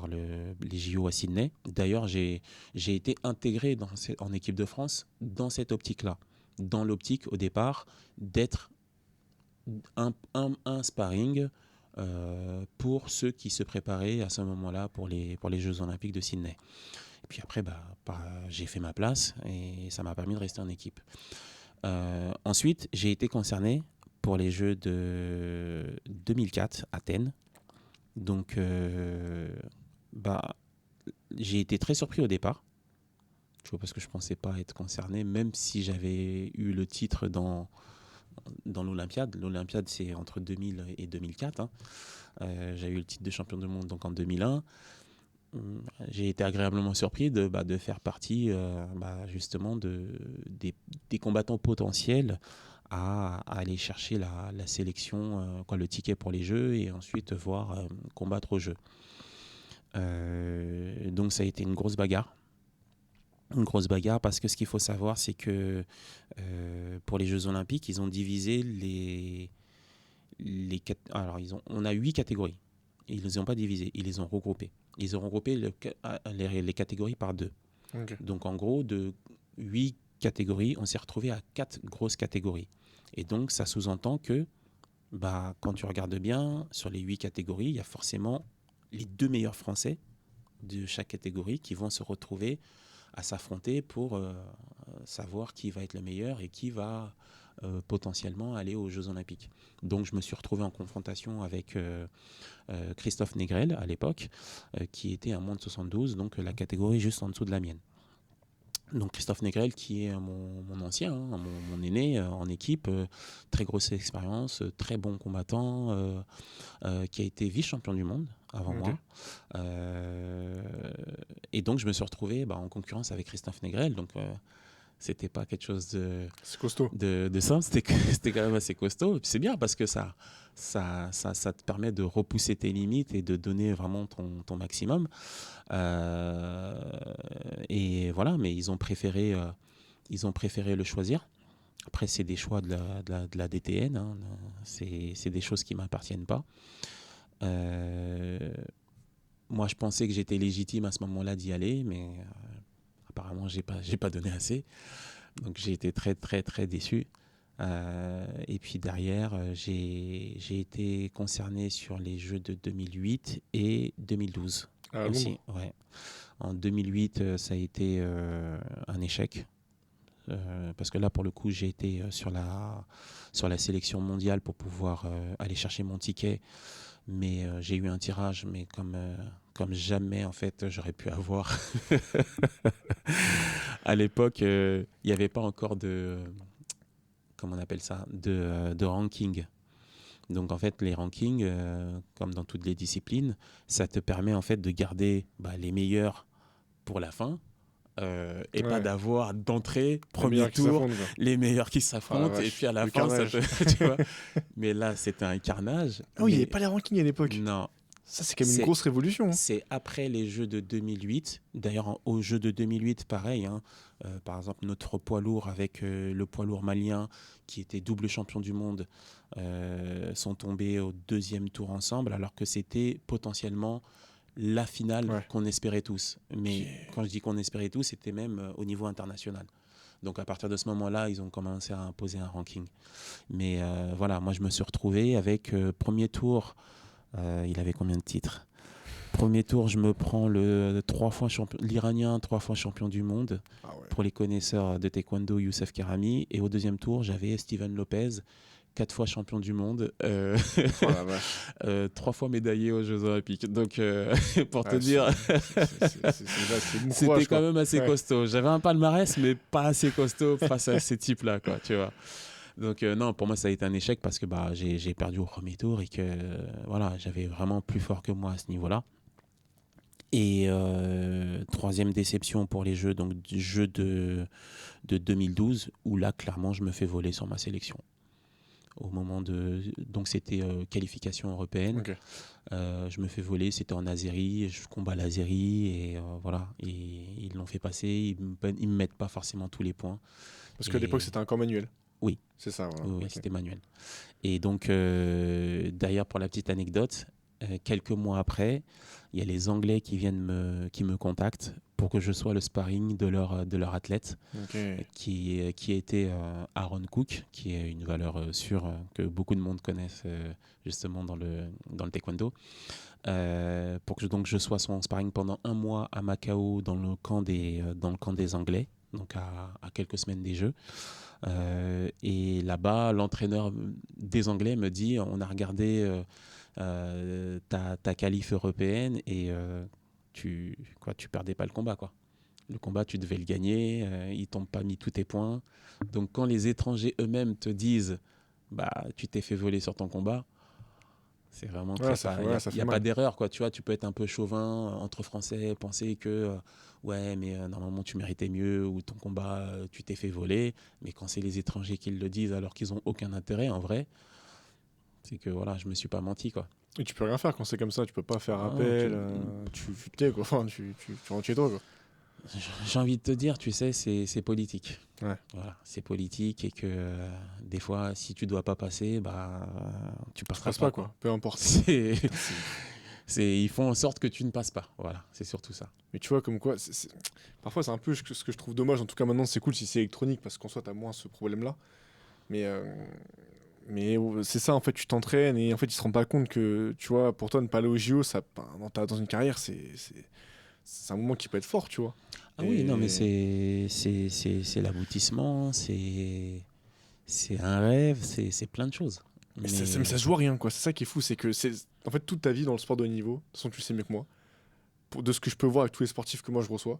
les JO à Sydney. D'ailleurs, j'ai été intégré en équipe de France dans cette optique-là. Dans l'optique, au départ, d'être un sparring pour ceux qui se préparaient à ce moment-là pour les Jeux Olympiques de Sydney. Et puis après, j'ai fait ma place et ça m'a permis de rester en équipe. Ensuite, j'ai été concerné pour les Jeux de 2004, Athènes. Donc, j'ai été très surpris au départ. Tu vois, parce que je ne pensais pas être concerné, même si j'avais eu le titre dans l'Olympiade. L'Olympiade, c'est entre 2000 et 2004. Hein. J'ai eu le titre de champion du monde donc en 2001. J'ai été agréablement surpris de faire partie justement des combattants potentiels à aller chercher la sélection, le ticket pour les Jeux et ensuite voir combattre aux Jeux. Donc ça a été une grosse bagarre. Une grosse bagarre parce que ce qu'il faut savoir, c'est que pour les Jeux Olympiques, ils ont divisé on a 8 catégories. Ils ne les ont pas divisées, ils les ont regroupées. Ils ont regroupé les catégories par 2. Okay. Donc en gros, de 8 catégories, on s'est retrouvé à 4 grosses catégories. Et donc ça sous-entend que quand tu regardes bien, sur les 8 catégories, il y a forcément les 2 meilleurs Français de chaque catégorie qui vont se retrouver à s'affronter pour savoir qui va être le meilleur et qui va potentiellement aller aux Jeux Olympiques. Donc je me suis retrouvé en confrontation avec Christophe Négrel à l'époque, qui était un moins de 72, donc la catégorie juste en dessous de la mienne. Donc Christophe Négrel, qui est mon ancien, mon aîné en équipe, très grosse expérience, très bon combattant, qui a été vice-champion du monde avant moi. Et donc je me suis retrouvé en concurrence avec Christophe Négrel. Donc c'était pas quelque chose C'est costaud. de simple, c'était quand même assez costaud. Et puis c'est bien parce que ça te permet de repousser tes limites et de donner vraiment ton maximum. Et voilà, mais ils ont préféré le choisir. Après, c'est des choix de la DTN, hein. C'est des choses qui ne m'appartiennent pas. Moi, je pensais que j'étais légitime à ce moment-là d'y aller, mais apparemment, j'ai pas donné assez. Donc, j'ai été très, très, très déçu. Et puis derrière, j'ai été concerné sur les Jeux de 2008 et 2012 aussi. Ouais. En 2008, ça a été un échec. Parce que là, pour le coup, j'ai été sur la sélection mondiale pour pouvoir aller chercher mon ticket. Mais j'ai eu un tirage, mais comme jamais, en fait, j'aurais pu avoir. À l'époque, il n'y avait pas encore de... comment on appelle ça, de ranking. Donc en fait, les rankings, comme dans toutes les disciplines, ça te permet en fait de garder les meilleurs pour la fin et pas d'avoir d'entrée, premier tour, les meilleurs qui s'affrontent et puis à la fin, ça tu vois. Mais là, c'était un carnage. Ah oui, il n'y avait pas les rankings à l'époque. Non. Ça, c'est quand même une grosse révolution. C'est après les Jeux de 2008. D'ailleurs, aux Jeux de 2008, pareil. Hein, par exemple, notre poids lourd avec le poids lourd malien, qui était double champion du monde, sont tombés au deuxième tour ensemble, alors que c'était potentiellement la finale qu'on espérait tous. Mais quand je dis qu'on espérait tous, c'était même au niveau international. Donc à partir de ce moment-là, ils ont commencé à imposer un ranking. Mais voilà, moi je me suis retrouvé avec premier tour... il avait combien de titres? Premier tour, je me prends l'Iranien, 3 fois champion du monde. Ah ouais. Pour les connaisseurs de taekwondo, Youssef Karami. Et au deuxième tour, j'avais Steven Lopez, 4 fois champion du monde, 3 fois médaillé aux Jeux Olympiques. Donc, pour te dire, c'était quand même assez costaud. J'avais un palmarès, mais pas assez costaud face à ces types-là, quoi, tu vois. Donc non, pour moi ça a été un échec parce que j'ai perdu au premier tour et que voilà, j'avais vraiment plus fort que moi à ce niveau-là. Et troisième déception pour les Jeux, donc Jeux de 2012, où là clairement je me fais voler sur ma sélection. Au moment donc c'était qualification européenne. Okay. Je me fais voler, c'était en Azérie, je combats l'Azérie et voilà, et ils l'ont fait passer, ils me mettent pas forcément tous les points. Parce qu'à l'époque c'était un camp manuel. Oui. C'est ça, voilà. Oui, okay. C'était manuel. Et donc, d'ailleurs, pour la petite anecdote, quelques mois après, il y a les Anglais qui me contactent pour que je sois le sparring de leur athlète, qui était Aaron Cook, qui est une valeur sûre que beaucoup de monde connaissent justement dans le taekwondo. Pour que je sois son sparring pendant 1 mois à Macao dans le camp des Anglais, donc à quelques semaines des Jeux. Et là-bas, l'entraîneur des Anglais me dit, on a regardé ta qualif européenne et tu perdais pas le combat, quoi. Le combat, tu devais le gagner, ils t'ont pas mis tous tes points. Donc quand les étrangers eux-mêmes te disent tu t'es fait voler sur ton combat, c'est vraiment il n'y a pas d'erreur, quoi. Tu vois, tu peux être un peu chauvin entre Français, penser que mais normalement tu méritais mieux ou ton combat tu t'es fait voler, mais quand c'est les étrangers qui le disent alors qu'ils n'ont aucun intérêt en vrai, c'est que voilà, je me suis pas menti, quoi. Et tu peux rien faire quand c'est comme ça, tu peux pas faire appel, tu rentres chez toi, quoi. J'ai envie de te dire, tu sais, c'est politique. Ouais. Voilà, c'est politique et que des fois, si tu dois pas passer, tu passeras pas, quoi. Peu importe. Ils font en sorte que tu ne passes pas. Voilà, c'est surtout ça. Mais tu vois, comme quoi, parfois c'est un peu ce que je trouve dommage. En tout cas, maintenant, c'est cool si c'est électronique parce qu'en soit, t'as moins ce problème-là. Mais c'est ça, en fait, tu t'entraînes et en fait, ils se rendent pas compte que, tu vois, pour toi, ne pas aller au JO, ça, dans une carrière, c'est un moment qui peut être fort, tu vois. Ah oui, non, mais c'est l'aboutissement, c'est un rêve, c'est plein de choses. Mais Mais ça se joue à rien, quoi. C'est ça qui est fou, c'est que en fait toute ta vie dans le sport de haut niveau, de toute façon tu le sais mieux que moi, de ce que je peux voir avec tous les sportifs que moi je reçois,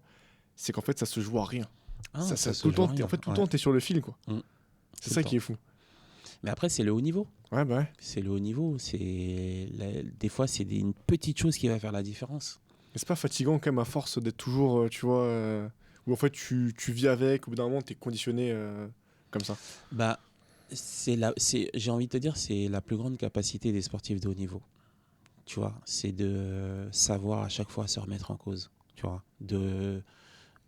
c'est qu'en fait ça se joue à rien. ça se Tout le joue à temps, rien. en fait tout le Ouais. temps t'es sur le fil, quoi. Mm. C'est Tout ça le qui est temps. fou. Mais après, c'est le haut niveau. Ouais, bah ouais. C'est le haut niveau. Des fois, c'est une petite chose qui va faire la différence. Mais c'est pas fatigant quand même à force d'être toujours, tu vois, où en fait tu vis avec, au bout d'un moment t'es conditionné comme ça. Bah, j'ai envie de te dire, c'est la plus grande capacité des sportifs de haut niveau. Tu vois, c'est de savoir à chaque fois se remettre en cause. Tu vois,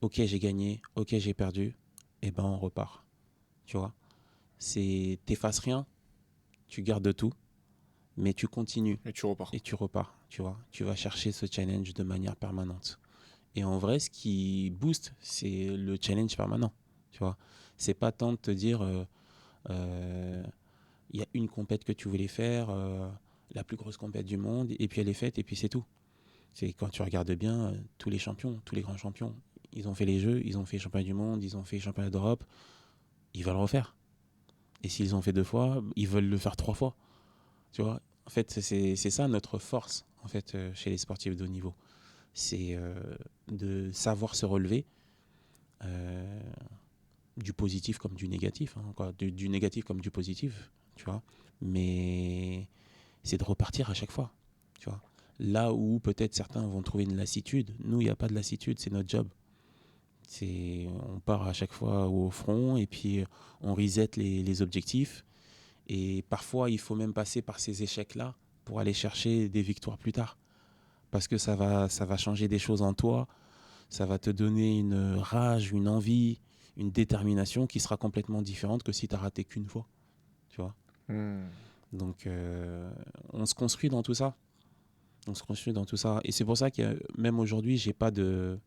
ok, j'ai gagné, ok, j'ai perdu, et ben on repart. Tu vois, t'effaces rien, tu gardes tout, mais tu continues Et tu repars. et tu repars. Tu vois, tu vas chercher ce challenge de manière permanente. Et en vrai, ce qui booste, c'est le challenge permanent. Tu vois, c'est pas tant de te dire, il y a une compète que tu voulais faire, la plus grosse compète du monde, et puis elle est faite, et puis c'est tout. C'est quand tu regardes bien, tous les champions, tous les grands champions, ils ont fait les Jeux, ils ont fait championnat du monde, ils ont fait championnat d'Europe, ils veulent refaire. Et s'ils ont fait 2 fois, ils veulent le faire 3 fois. Tu vois, en fait, c'est ça notre force, en fait, chez les sportifs de haut niveau. C'est de savoir se relever, euh, du positif comme du négatif, hein, quoi. Du négatif comme du positif, tu vois. Mais c'est de repartir à chaque fois, tu vois. Là où peut-être certains vont trouver une lassitude, nous, il n'y a pas de lassitude, c'est notre job. On part à chaque fois au front et puis on reset les objectifs. Et parfois, il faut même passer par ces échecs-là pour aller chercher des victoires plus tard. Parce que ça va changer des choses en toi, ça va te donner une rage, une envie, une détermination qui sera complètement différente que si tu n'as raté qu'une fois. Tu vois. Hmm. Donc, on se construit dans tout ça. On se construit dans tout ça. Et c'est pour ça que même aujourd'hui, j'ai pas de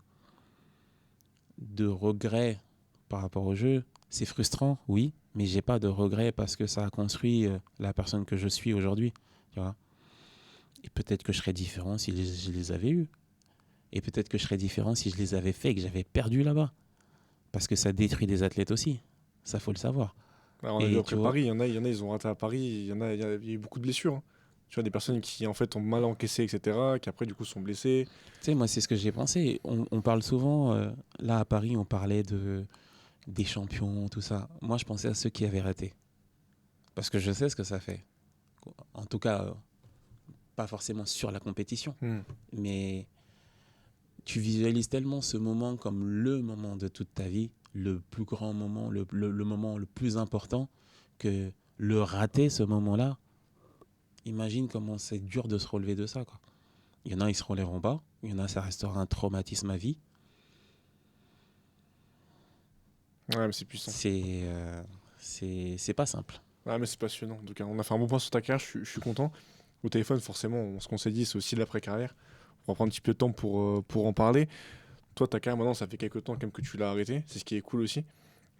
regrets par rapport au jeu. C'est frustrant, oui, mais j'ai pas de regrets parce que ça a construit la personne que je suis aujourd'hui. Tu vois. Et peut-être que je serais différent si je les avais eus. Et peut-être que je serais différent si je les avais faits et que j'avais perdu là-bas. Parce que ça détruit des athlètes aussi. Ça, faut le savoir. Alors, on a vu Et tu après vois, Paris, il y en a, ils ont raté à Paris, il y a eu beaucoup de blessures, hein. Tu vois, des personnes qui en fait ont mal encaissé, etc., qui après du coup sont blessées. tu sais, moi, c'est ce que j'ai pensé. On parle souvent, là à Paris, on parlait des champions, tout ça. Moi, je pensais à ceux qui avaient raté. Parce que je sais ce que ça fait. En tout cas, pas forcément sur la compétition. Hmm. Mais tu visualises tellement ce moment comme le moment de toute ta vie, le plus grand moment, le moment le plus important, que le rater, ce moment-là, imagine comment c'est dur de se relever de ça, quoi. Il y en a, ils se relèveront pas. Il y en a, ça restera un traumatisme à vie. Ouais, mais c'est puissant. C'est pas simple. Ouais, mais c'est passionnant. En tout cas, on a fait un bon point sur ta carrière, je suis content. Au téléphone, forcément, ce qu'on s'est dit, c'est aussi de l'après-carrière. On va prendre un petit peu de temps pour en parler. Toi, ta carrière, maintenant, ça fait quelques temps quand même que tu l'as arrêté. C'est ce qui est cool aussi.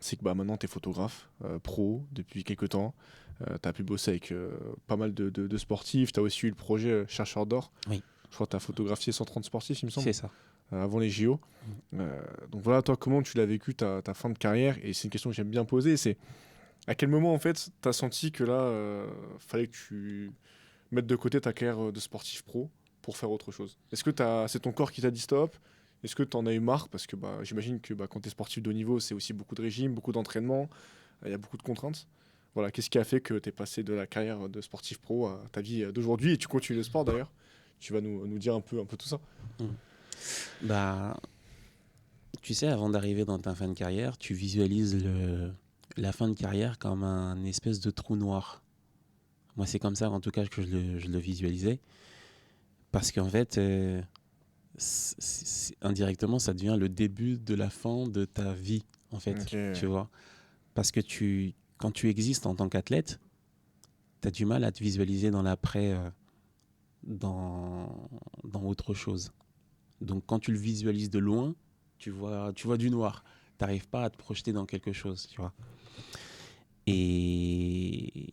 C'est que bah, maintenant, tu es photographe pro depuis quelques temps. Tu as pu bosser avec pas mal de sportifs. Tu as aussi eu le projet Chercheur d'or. Oui. Je crois que tu as photographié 130 sportifs, il me semble, C'est ça. avant les JO. Donc voilà, toi, comment tu l'as vécu ta fin de carrière? Et c'est une question que j'aime bien poser. C'est à quel moment, en fait, tu as senti que là, fallait que tu mettes de côté ta carrière de sportif pro pour faire autre chose? Est-ce que c'est ton corps qui t'a dit stop? Est-ce que tu en as eu marre? Parce que bah, j'imagine que bah, quand tu es sportif de haut niveau, c'est aussi beaucoup de régime, beaucoup d'entraînement, il y a beaucoup de contraintes. Voilà, qu'est-ce qui a fait que tu es passé de la carrière de sportif pro à ta vie d'aujourd'hui et tu continues le sport d'ailleurs? Tu vas nous dire un peu tout ça. Mm. Bah, tu sais, avant d'arriver dans ta fin de carrière, tu visualises la fin de carrière comme un espèce de trou noir. Moi, c'est comme ça, en tout cas, que je le visualisais. Parce qu'en fait, indirectement, ça devient le début de la fin de ta vie, en fait. Ok. Tu vois. Parce que quand tu existes en tant qu'athlète, tu as du mal à te visualiser dans l'après, dans autre chose. Donc, quand tu le visualises de loin, tu vois du noir. Tu n'arrives pas à te projeter dans quelque chose, tu vois. Et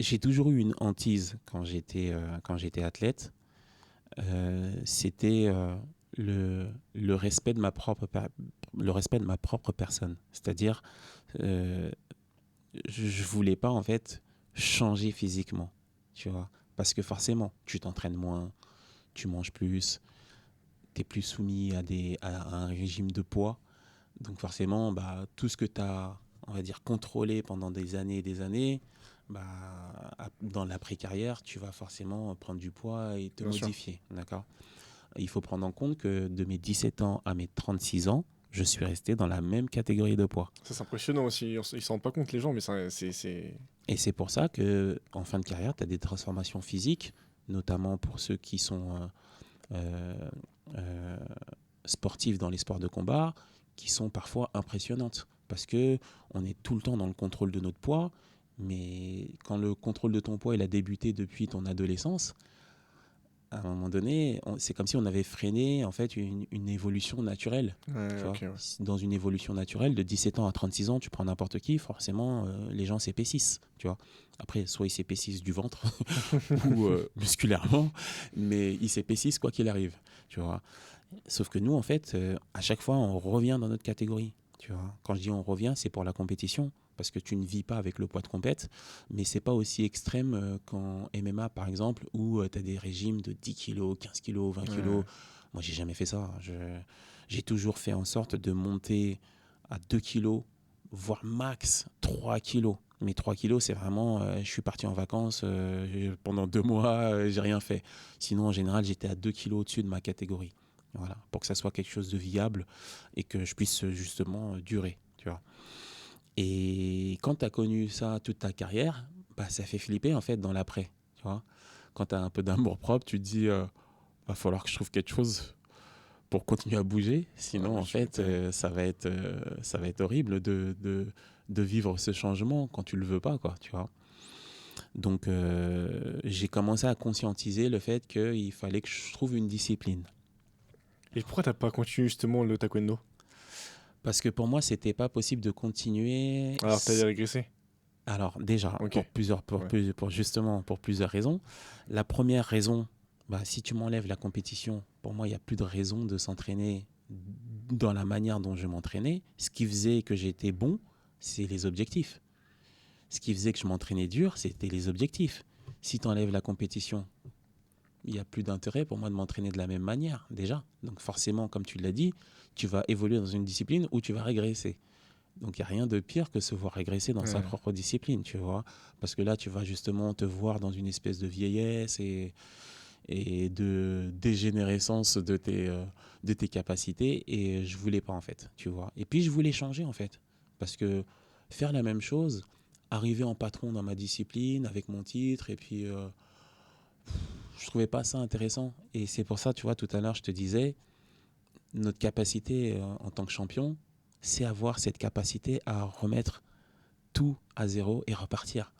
j'ai toujours eu une hantise quand j'étais athlète. C'était le respect de le respect de ma propre personne. C'est-à-dire, euh, je voulais pas en fait changer physiquement, tu vois. Parce que forcément, tu t'entraînes moins, tu manges plus, tu es plus soumis à un régime de poids. Donc forcément, bah, tout ce que tu as, on va dire, contrôlé pendant des années et des années, bah, dans l'après-carrière, tu vas forcément prendre du poids et te Bien sûr. modifier. D'accord. Il faut prendre en compte que de mes 17 ans à mes 36 ans, je suis resté dans la même catégorie de poids. Ça, c'est impressionnant aussi. Ils s'en rendent pas compte, les gens, mais Et c'est pour ça que en fin de carrière, tu as des transformations physiques, notamment pour ceux qui sont euh, euh, sportifs dans les sports de combat, qui sont parfois impressionnantes. Parce que on est tout le temps dans le contrôle de notre poids, mais quand le contrôle de ton poids il a débuté depuis ton adolescence, à un moment donné, c'est comme si on avait freiné en fait une évolution naturelle. Ouais, Tu ok, vois, ouais. dans une évolution naturelle, de 17 ans à 36 ans, tu prends n'importe qui, forcément, les gens s'épaississent. Tu vois. Après, soit ils s'épaississent du ventre ou musculairement, mais ils s'épaississent quoi qu'il arrive. Tu vois. Sauf que nous, en fait, à chaque fois, on revient dans notre catégorie. Tu vois. Quand je dis on revient, c'est pour la compétition, parce que tu ne vis pas avec le poids de compète, mais c'est pas aussi extrême qu'en MMA, par exemple, où tu as des régimes de 10 kilos, 15 kilos, 20 Ouais. kilos. Moi, j'ai jamais fait ça. J'ai toujours fait en sorte de monter à 2 kilos, voire max 3 kilos. Mais 3 kilos, c'est vraiment, je suis parti en vacances pendant 2 mois, j'ai rien fait. Sinon, en général, j'étais à 2 kilos au-dessus de ma catégorie. Voilà, pour que ça soit quelque chose de viable et que je puisse justement durer, tu vois. Et quand tu as connu ça toute ta carrière, bah, ça fait flipper en fait dans l'après, tu vois. Quand tu as un peu d'amour propre, tu te dis, va falloir que je trouve quelque chose pour continuer à bouger, Ah, sinon bah, en tu fait, m'étonnes. ça va être horrible de vivre ce changement quand tu le veux pas, quoi, tu vois. Donc j'ai commencé à conscientiser le fait qu'il fallait que je trouve une discipline. Et pourquoi t'as pas continué justement le taekwondo? Parce que pour moi, c'était pas possible de continuer. Alors, t'as régressé? Alors déjà, Ok, ouais. justement pour plusieurs raisons. La première raison, bah, si tu m'enlèves la compétition, pour moi, il n'y a plus de raison de s'entraîner dans la manière dont je m'entraînais. Ce qui faisait que j'étais bon, c'est les objectifs. Ce qui faisait que je m'entraînais dur, c'était les objectifs. Si tu enlèves la compétition, il n'y a plus d'intérêt pour moi de m'entraîner de la même manière, déjà. Donc forcément, comme tu l'as dit, tu vas évoluer dans une discipline où tu vas régresser. Donc il n'y a rien de pire que se voir régresser dans sa Ouais. propre discipline, tu vois. Parce que là, tu vas justement te voir dans une espèce de vieillesse et de dégénérescence de tes capacités. Et je voulais pas, en fait, tu vois. Et puis, je voulais changer, en fait. Parce que faire la même chose, arriver en patron dans ma discipline, avec mon titre, et puis je trouvais pas ça intéressant. Et c'est pour ça, tu vois, tout à l'heure, je te disais, notre capacité en tant que champion, c'est avoir cette capacité à remettre tout à zéro et repartir.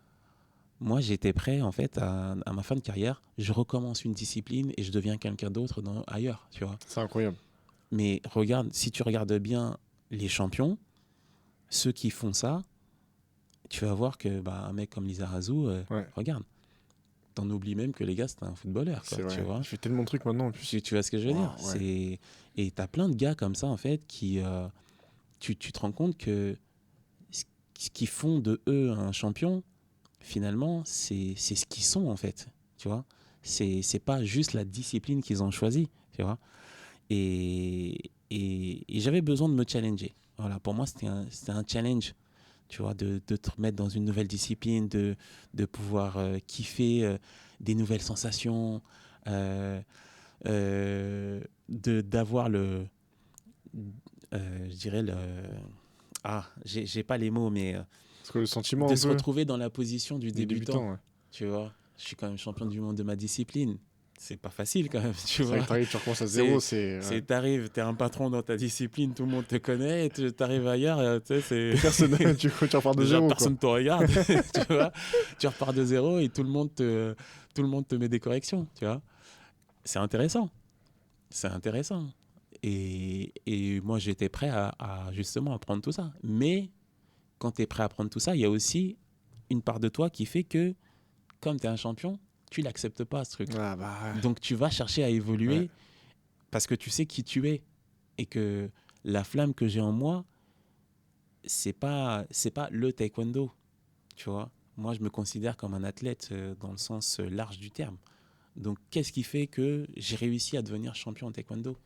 Moi, j'étais prêt, en fait, à ma fin de carrière, je recommence une discipline et je deviens quelqu'un d'autre ailleurs, tu vois. C'est incroyable. Mais regarde, si tu regardes bien les champions, ceux qui font ça, tu vas voir que bah, un mec comme Lizarazu, Ouais, regarde, t'en oublies même que les gars, c'est un footballeur, quoi, c'est tu vrai. vois. Je fais tellement de trucs maintenant en plus. Tu vois ce que je veux dire? Waouh, ouais. Et t'as plein de gars comme ça, en fait, tu te rends compte que ce qui font de eux un champion, finalement, c'est ce qu'ils sont, en fait. Tu vois, c'est pas juste la discipline qu'ils ont choisie, tu vois. Et j'avais besoin de me challenger. Voilà, pour moi, c'était un challenge, tu vois, de te remettre dans une nouvelle discipline, de pouvoir kiffer des nouvelles sensations, euh, d'avoir je dirais j'ai pas les mots, mais Parce que le sentiment de un se peu retrouver dans la position du des débutant, débutants, ouais. tu vois. Je suis quand même champion du monde de ma discipline. C'est pas facile quand même, tu C'est vrai que vois. t'arrives, tu recommences à zéro, ouais. T'arrives, t'es un patron dans ta discipline, tout le monde te connaît, et t'arrives ailleurs, tu sais, T'es personne, c'est... tu repars de Déjà, zéro, quoi. personne te regarde, tu vois. Tu repars de zéro et tout le monde te met des corrections, tu vois. C'est intéressant. C'est intéressant. Et moi, j'étais prêt à justement apprendre tout ça. Mais quand tu es prêt à apprendre tout ça, il y a aussi une part de toi qui fait que, comme tu es un champion, tu l'acceptes pas, ce truc. Ah bah Donc, tu vas chercher à ouais. évoluer parce que tu sais qui tu es et que la flamme que j'ai en moi, c'est pas le taekwondo, tu vois. Moi, je me considère comme un athlète dans le sens large du terme. Donc, qu'est-ce qui fait que j'ai réussi à devenir champion en taekwondo?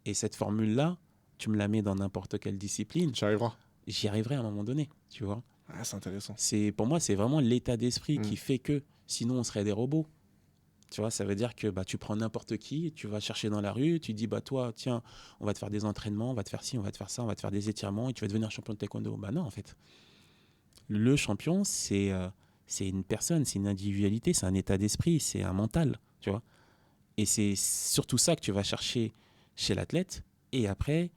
Et cette formule-là, tu me la mets dans n'importe quelle discipline, Tu arriveras. j'y arriverai à un moment donné, tu vois. Ah, c'est intéressant. Pour moi, c'est vraiment l'état d'esprit Mm. qui fait que, sinon on serait des robots. Tu vois, ça veut dire que tu prends n'importe qui, tu vas chercher dans la rue, tu dis, toi, tiens, on va te faire des entraînements, on va te faire ci, on va te faire ça, on va te faire des étirements et tu vas devenir champion de taekwondo. Non, en fait. Le champion, c'est une personne, c'est une individualité, c'est un état d'esprit, c'est un mental, tu vois. Et c'est surtout ça que tu vas chercher chez l'athlète. Et après,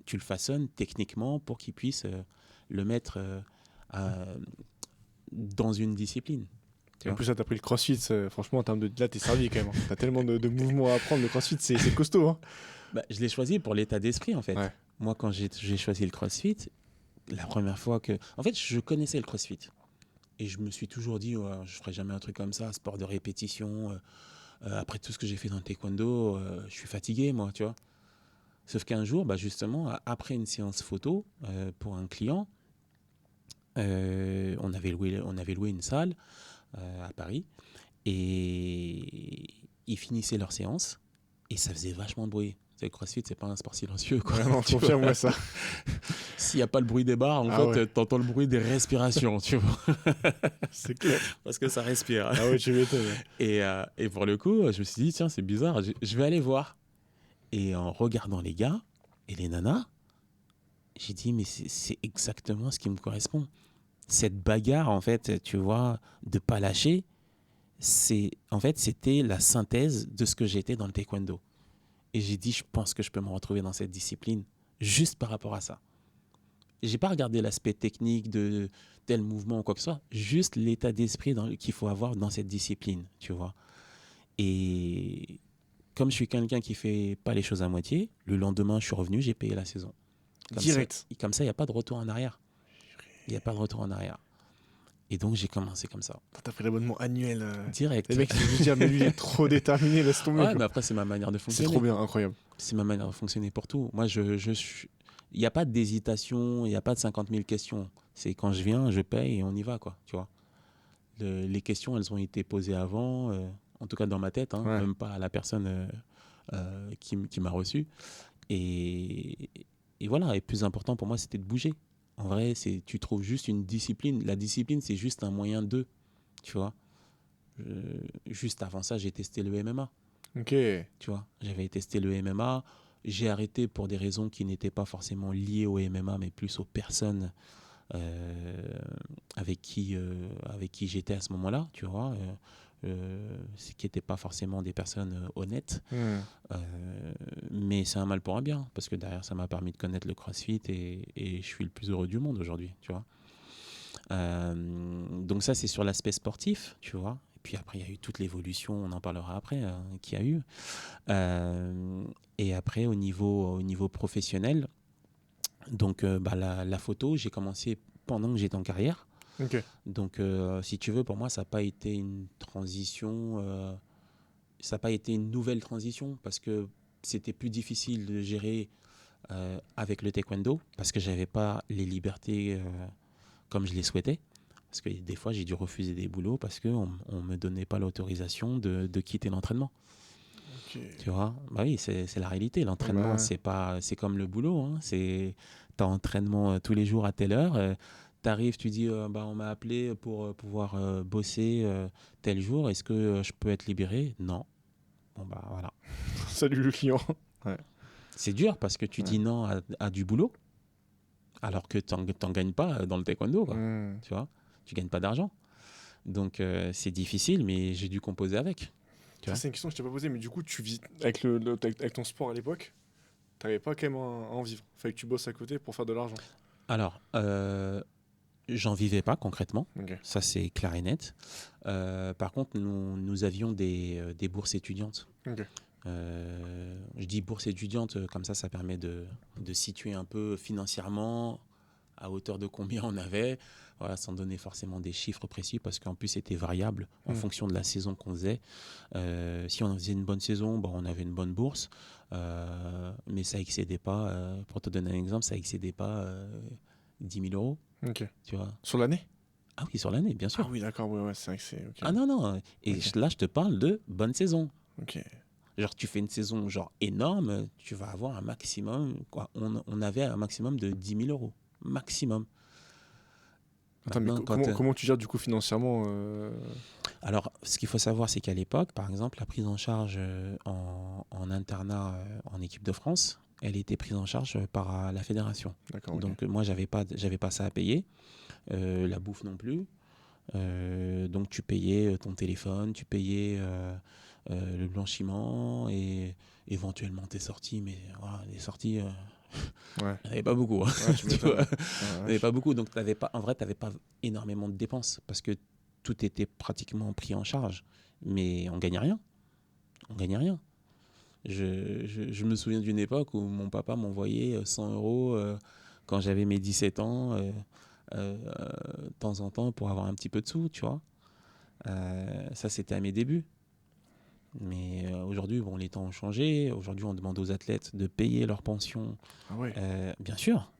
tu le façonnes techniquement pour qu'il puisse le mettre dans une discipline. En plus, là, t'as pris le crossfit. Franchement, en termes de. Là, t'es servi quand même. T'as tellement de mouvements à apprendre. Le crossfit, c'est costaud. Hein. Je l'ai choisi pour l'état d'esprit, en fait. Ouais. Moi, quand j'ai choisi le crossfit, la première fois que. En fait, je connaissais le crossfit. Et je me suis toujours dit, ouais, je ferai jamais un truc comme ça, sport de répétition. Après tout ce que j'ai fait dans le taekwondo, je suis fatigué, moi, tu vois. Sauf qu'un jour, justement, après une séance photo pour un client, on avait loué une salle à Paris et ils finissaient leur séance et ça faisait vachement de bruit. Le CrossFit, c'est pas un sport silencieux, quoi. Ouais, non, je confirme, moi, ça. S'il n'y a pas le bruit des barres, en fait, t'entends le bruit des respirations, tu vois. C'est clair. Parce que ça respire. Ah ouais, tu m'étonnes. Et pour le coup, je me suis dit, tiens, c'est bizarre, je vais aller voir. Et en regardant les gars et les nanas, j'ai dit, mais c'est exactement ce qui me correspond. Cette bagarre, en fait, tu vois, de pas lâcher, c'était la synthèse de ce que j'étais dans le taekwondo. Et j'ai dit, je pense que je peux me retrouver dans cette discipline juste par rapport à ça. J'ai pas regardé l'aspect technique de tel mouvement ou quoi que ce soit, juste l'état d'esprit qu'il faut avoir dans cette discipline, tu vois. Et comme je suis quelqu'un qui fait pas les choses à moitié, le lendemain, je suis revenu, j'ai payé la saison. Direct. Comme ça, il n'y a pas de retour en arrière. Il n'y a pas de retour en arrière. Et donc, j'ai commencé comme ça. T'as pris l'abonnement annuel. Direct. Les mecs, ils se disent, mais lui, il est trop déterminé, laisse tomber. Ouais, mais après, c'est ma manière de C'est fonctionner. trop bien, incroyable. C'est ma manière de fonctionner pour tout. Moi, il n'y a pas d'hésitation, il n'y a pas de 50 000 questions. C'est quand je viens, je paye et on y va, quoi, tu vois. Les questions, elles ont été posées avant, en tout cas dans ma tête, Ouais. même pas à la personne qui m'a reçu. Et voilà, et plus important pour moi, c'était de bouger. En vrai, tu trouves juste une discipline. La discipline, c'est juste un moyen de, tu vois. Juste avant ça, j'ai testé le MMA. Ok. Tu vois, j'avais testé le MMA. J'ai arrêté pour des raisons qui n'étaient pas forcément liées au MMA, mais plus aux personnes avec qui j'étais à ce moment-là, tu vois. Qui n'étaient pas forcément des personnes honnêtes. Mais c'est un mal pour un bien, parce que derrière, ça m'a permis de connaître le CrossFit et je suis le plus heureux du monde aujourd'hui, tu vois. Donc ça, c'est sur l'aspect sportif, tu vois. Et puis après, il y a eu toute l'évolution, on en parlera après, qu'il y a eu. Et après, au niveau professionnel, donc la photo, j'ai commencé pendant que j'étais en carrière. Ok. Donc, si tu veux, pour moi, ça n'a pas été une transition, ça n'a pas été une nouvelle transition, parce que c'était plus difficile de gérer avec le taekwondo, parce que je n'avais pas les libertés comme je les souhaitais. Parce que des fois, j'ai dû refuser des boulots parce qu'on ne me donnait pas l'autorisation de quitter l'entraînement. Ok. Tu vois, oui, c'est la réalité. L'entraînement, c'est comme le boulot. Hein. T'as entraînement tous les jours à telle heure. T'arrives, tu dis, on m'a appelé pour pouvoir bosser tel jour. Est-ce que je peux être libéré? Non. Bon, voilà. Salut le client. Ouais. C'est dur parce que tu dis non à du boulot, alors que t'en gagnes pas dans le taekwondo, quoi. Tu vois, tu gagnes pas d'argent. Donc, c'est difficile, mais j'ai dû composer avec. Ça, c'est une question que je t'ai pas posée, mais du coup, tu vis avec ton sport à l'époque, t'avais pas quand même à en vivre. Fallait que tu bosses à côté pour faire de l'argent. Alors, j'en vivais pas concrètement, Ok. ça c'est clair et net. Par contre, nous avions des bourses étudiantes. Ok. Je dis bourses étudiantes, comme ça permet de situer un peu financièrement à hauteur de combien on avait. voilà, sans donner forcément des chiffres précis, parce qu'en plus c'était variable en fonction de la saison qu'on faisait. Si on faisait une bonne saison, bon, on avait une bonne bourse, mais ça excédait pas, pour te donner un exemple, ça excédait pas 10 000 euros, Ok. tu vois. Sur l'année? Ah oui, sur l'année, bien Ah sûr. oui, d'accord, ouais, c'est vrai que c'est. Ok. Ah non, non, et Ok. là je te parle de bonne saison. Ok. Genre, tu fais une saison genre énorme, tu vas avoir un maximum, quoi. On avait un maximum de 10 000 euros. Maximum. Attends, mais Maintenant, comment tu gères du coup financièrement Alors, ce qu'il faut savoir, c'est qu'à l'époque, par exemple, la prise en charge en internat en équipe de France, elle était prise en charge par la fédération. D'accord, ok. Donc, moi, j'avais pas ça à payer. La bouffe non plus. Donc, tu payais ton téléphone, tu payais le blanchiment et éventuellement tes sorties. Mais voilà, les sorties, Ouais. il n'y en avait pas beaucoup. Hein. Ouais, tu Tu vois, m'étonnes. il n'y en avait pas beaucoup. Donc, en vrai, tu n'avais pas énormément de dépenses parce que tout était pratiquement pris en charge. Mais on gagnait rien. On gagnait rien. Je me souviens d'une époque où mon papa m'envoyait 100 euros quand j'avais mes 17 ans, de temps en temps, pour avoir un petit peu de sous, tu vois. Ça, c'était à mes débuts. Mais aujourd'hui, bon, les temps ont changé. Aujourd'hui, on demande aux athlètes de payer leur pension. Ah ouais. Bien sûr.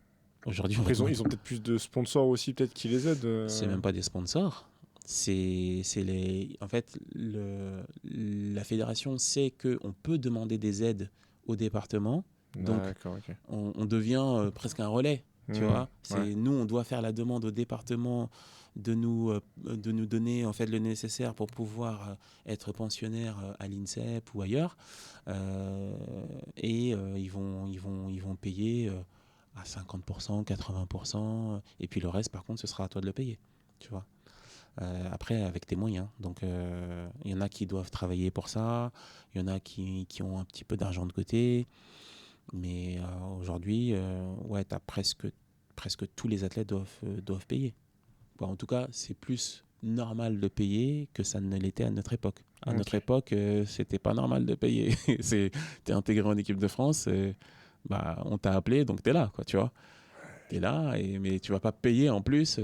Aujourd'hui, on Après, demande... ils ont peut-être plus de sponsors aussi, peut-être qui les aident. C'est même pas des sponsors. En fait, la fédération sait qu'on peut demander des aides au département. Donc, D'accord, ok. on devient presque un relais. Tu vois, Ouais. nous, on doit faire la demande au département de nous donner en fait le nécessaire pour pouvoir être pensionnaire à l'INSEP ou ailleurs. Et ils vont payer à 50%, 80%. Et puis le reste, par contre, ce sera à toi de le payer. Tu vois. Après, avec tes moyens. Donc, il y en a qui doivent travailler pour ça. Il y en a qui ont un petit peu d'argent de côté. Mais aujourd'hui, ouais, presque tous les athlètes doivent payer. Bon, en tout cas, c'est plus normal de payer que ça ne l'était à notre époque. À notre Ok. époque, c'était pas normal de payer. T'es intégré en équipe de France, bah, on t'a appelé, donc t'es là, quoi, tu vois. T'es là, mais tu vas pas payer en plus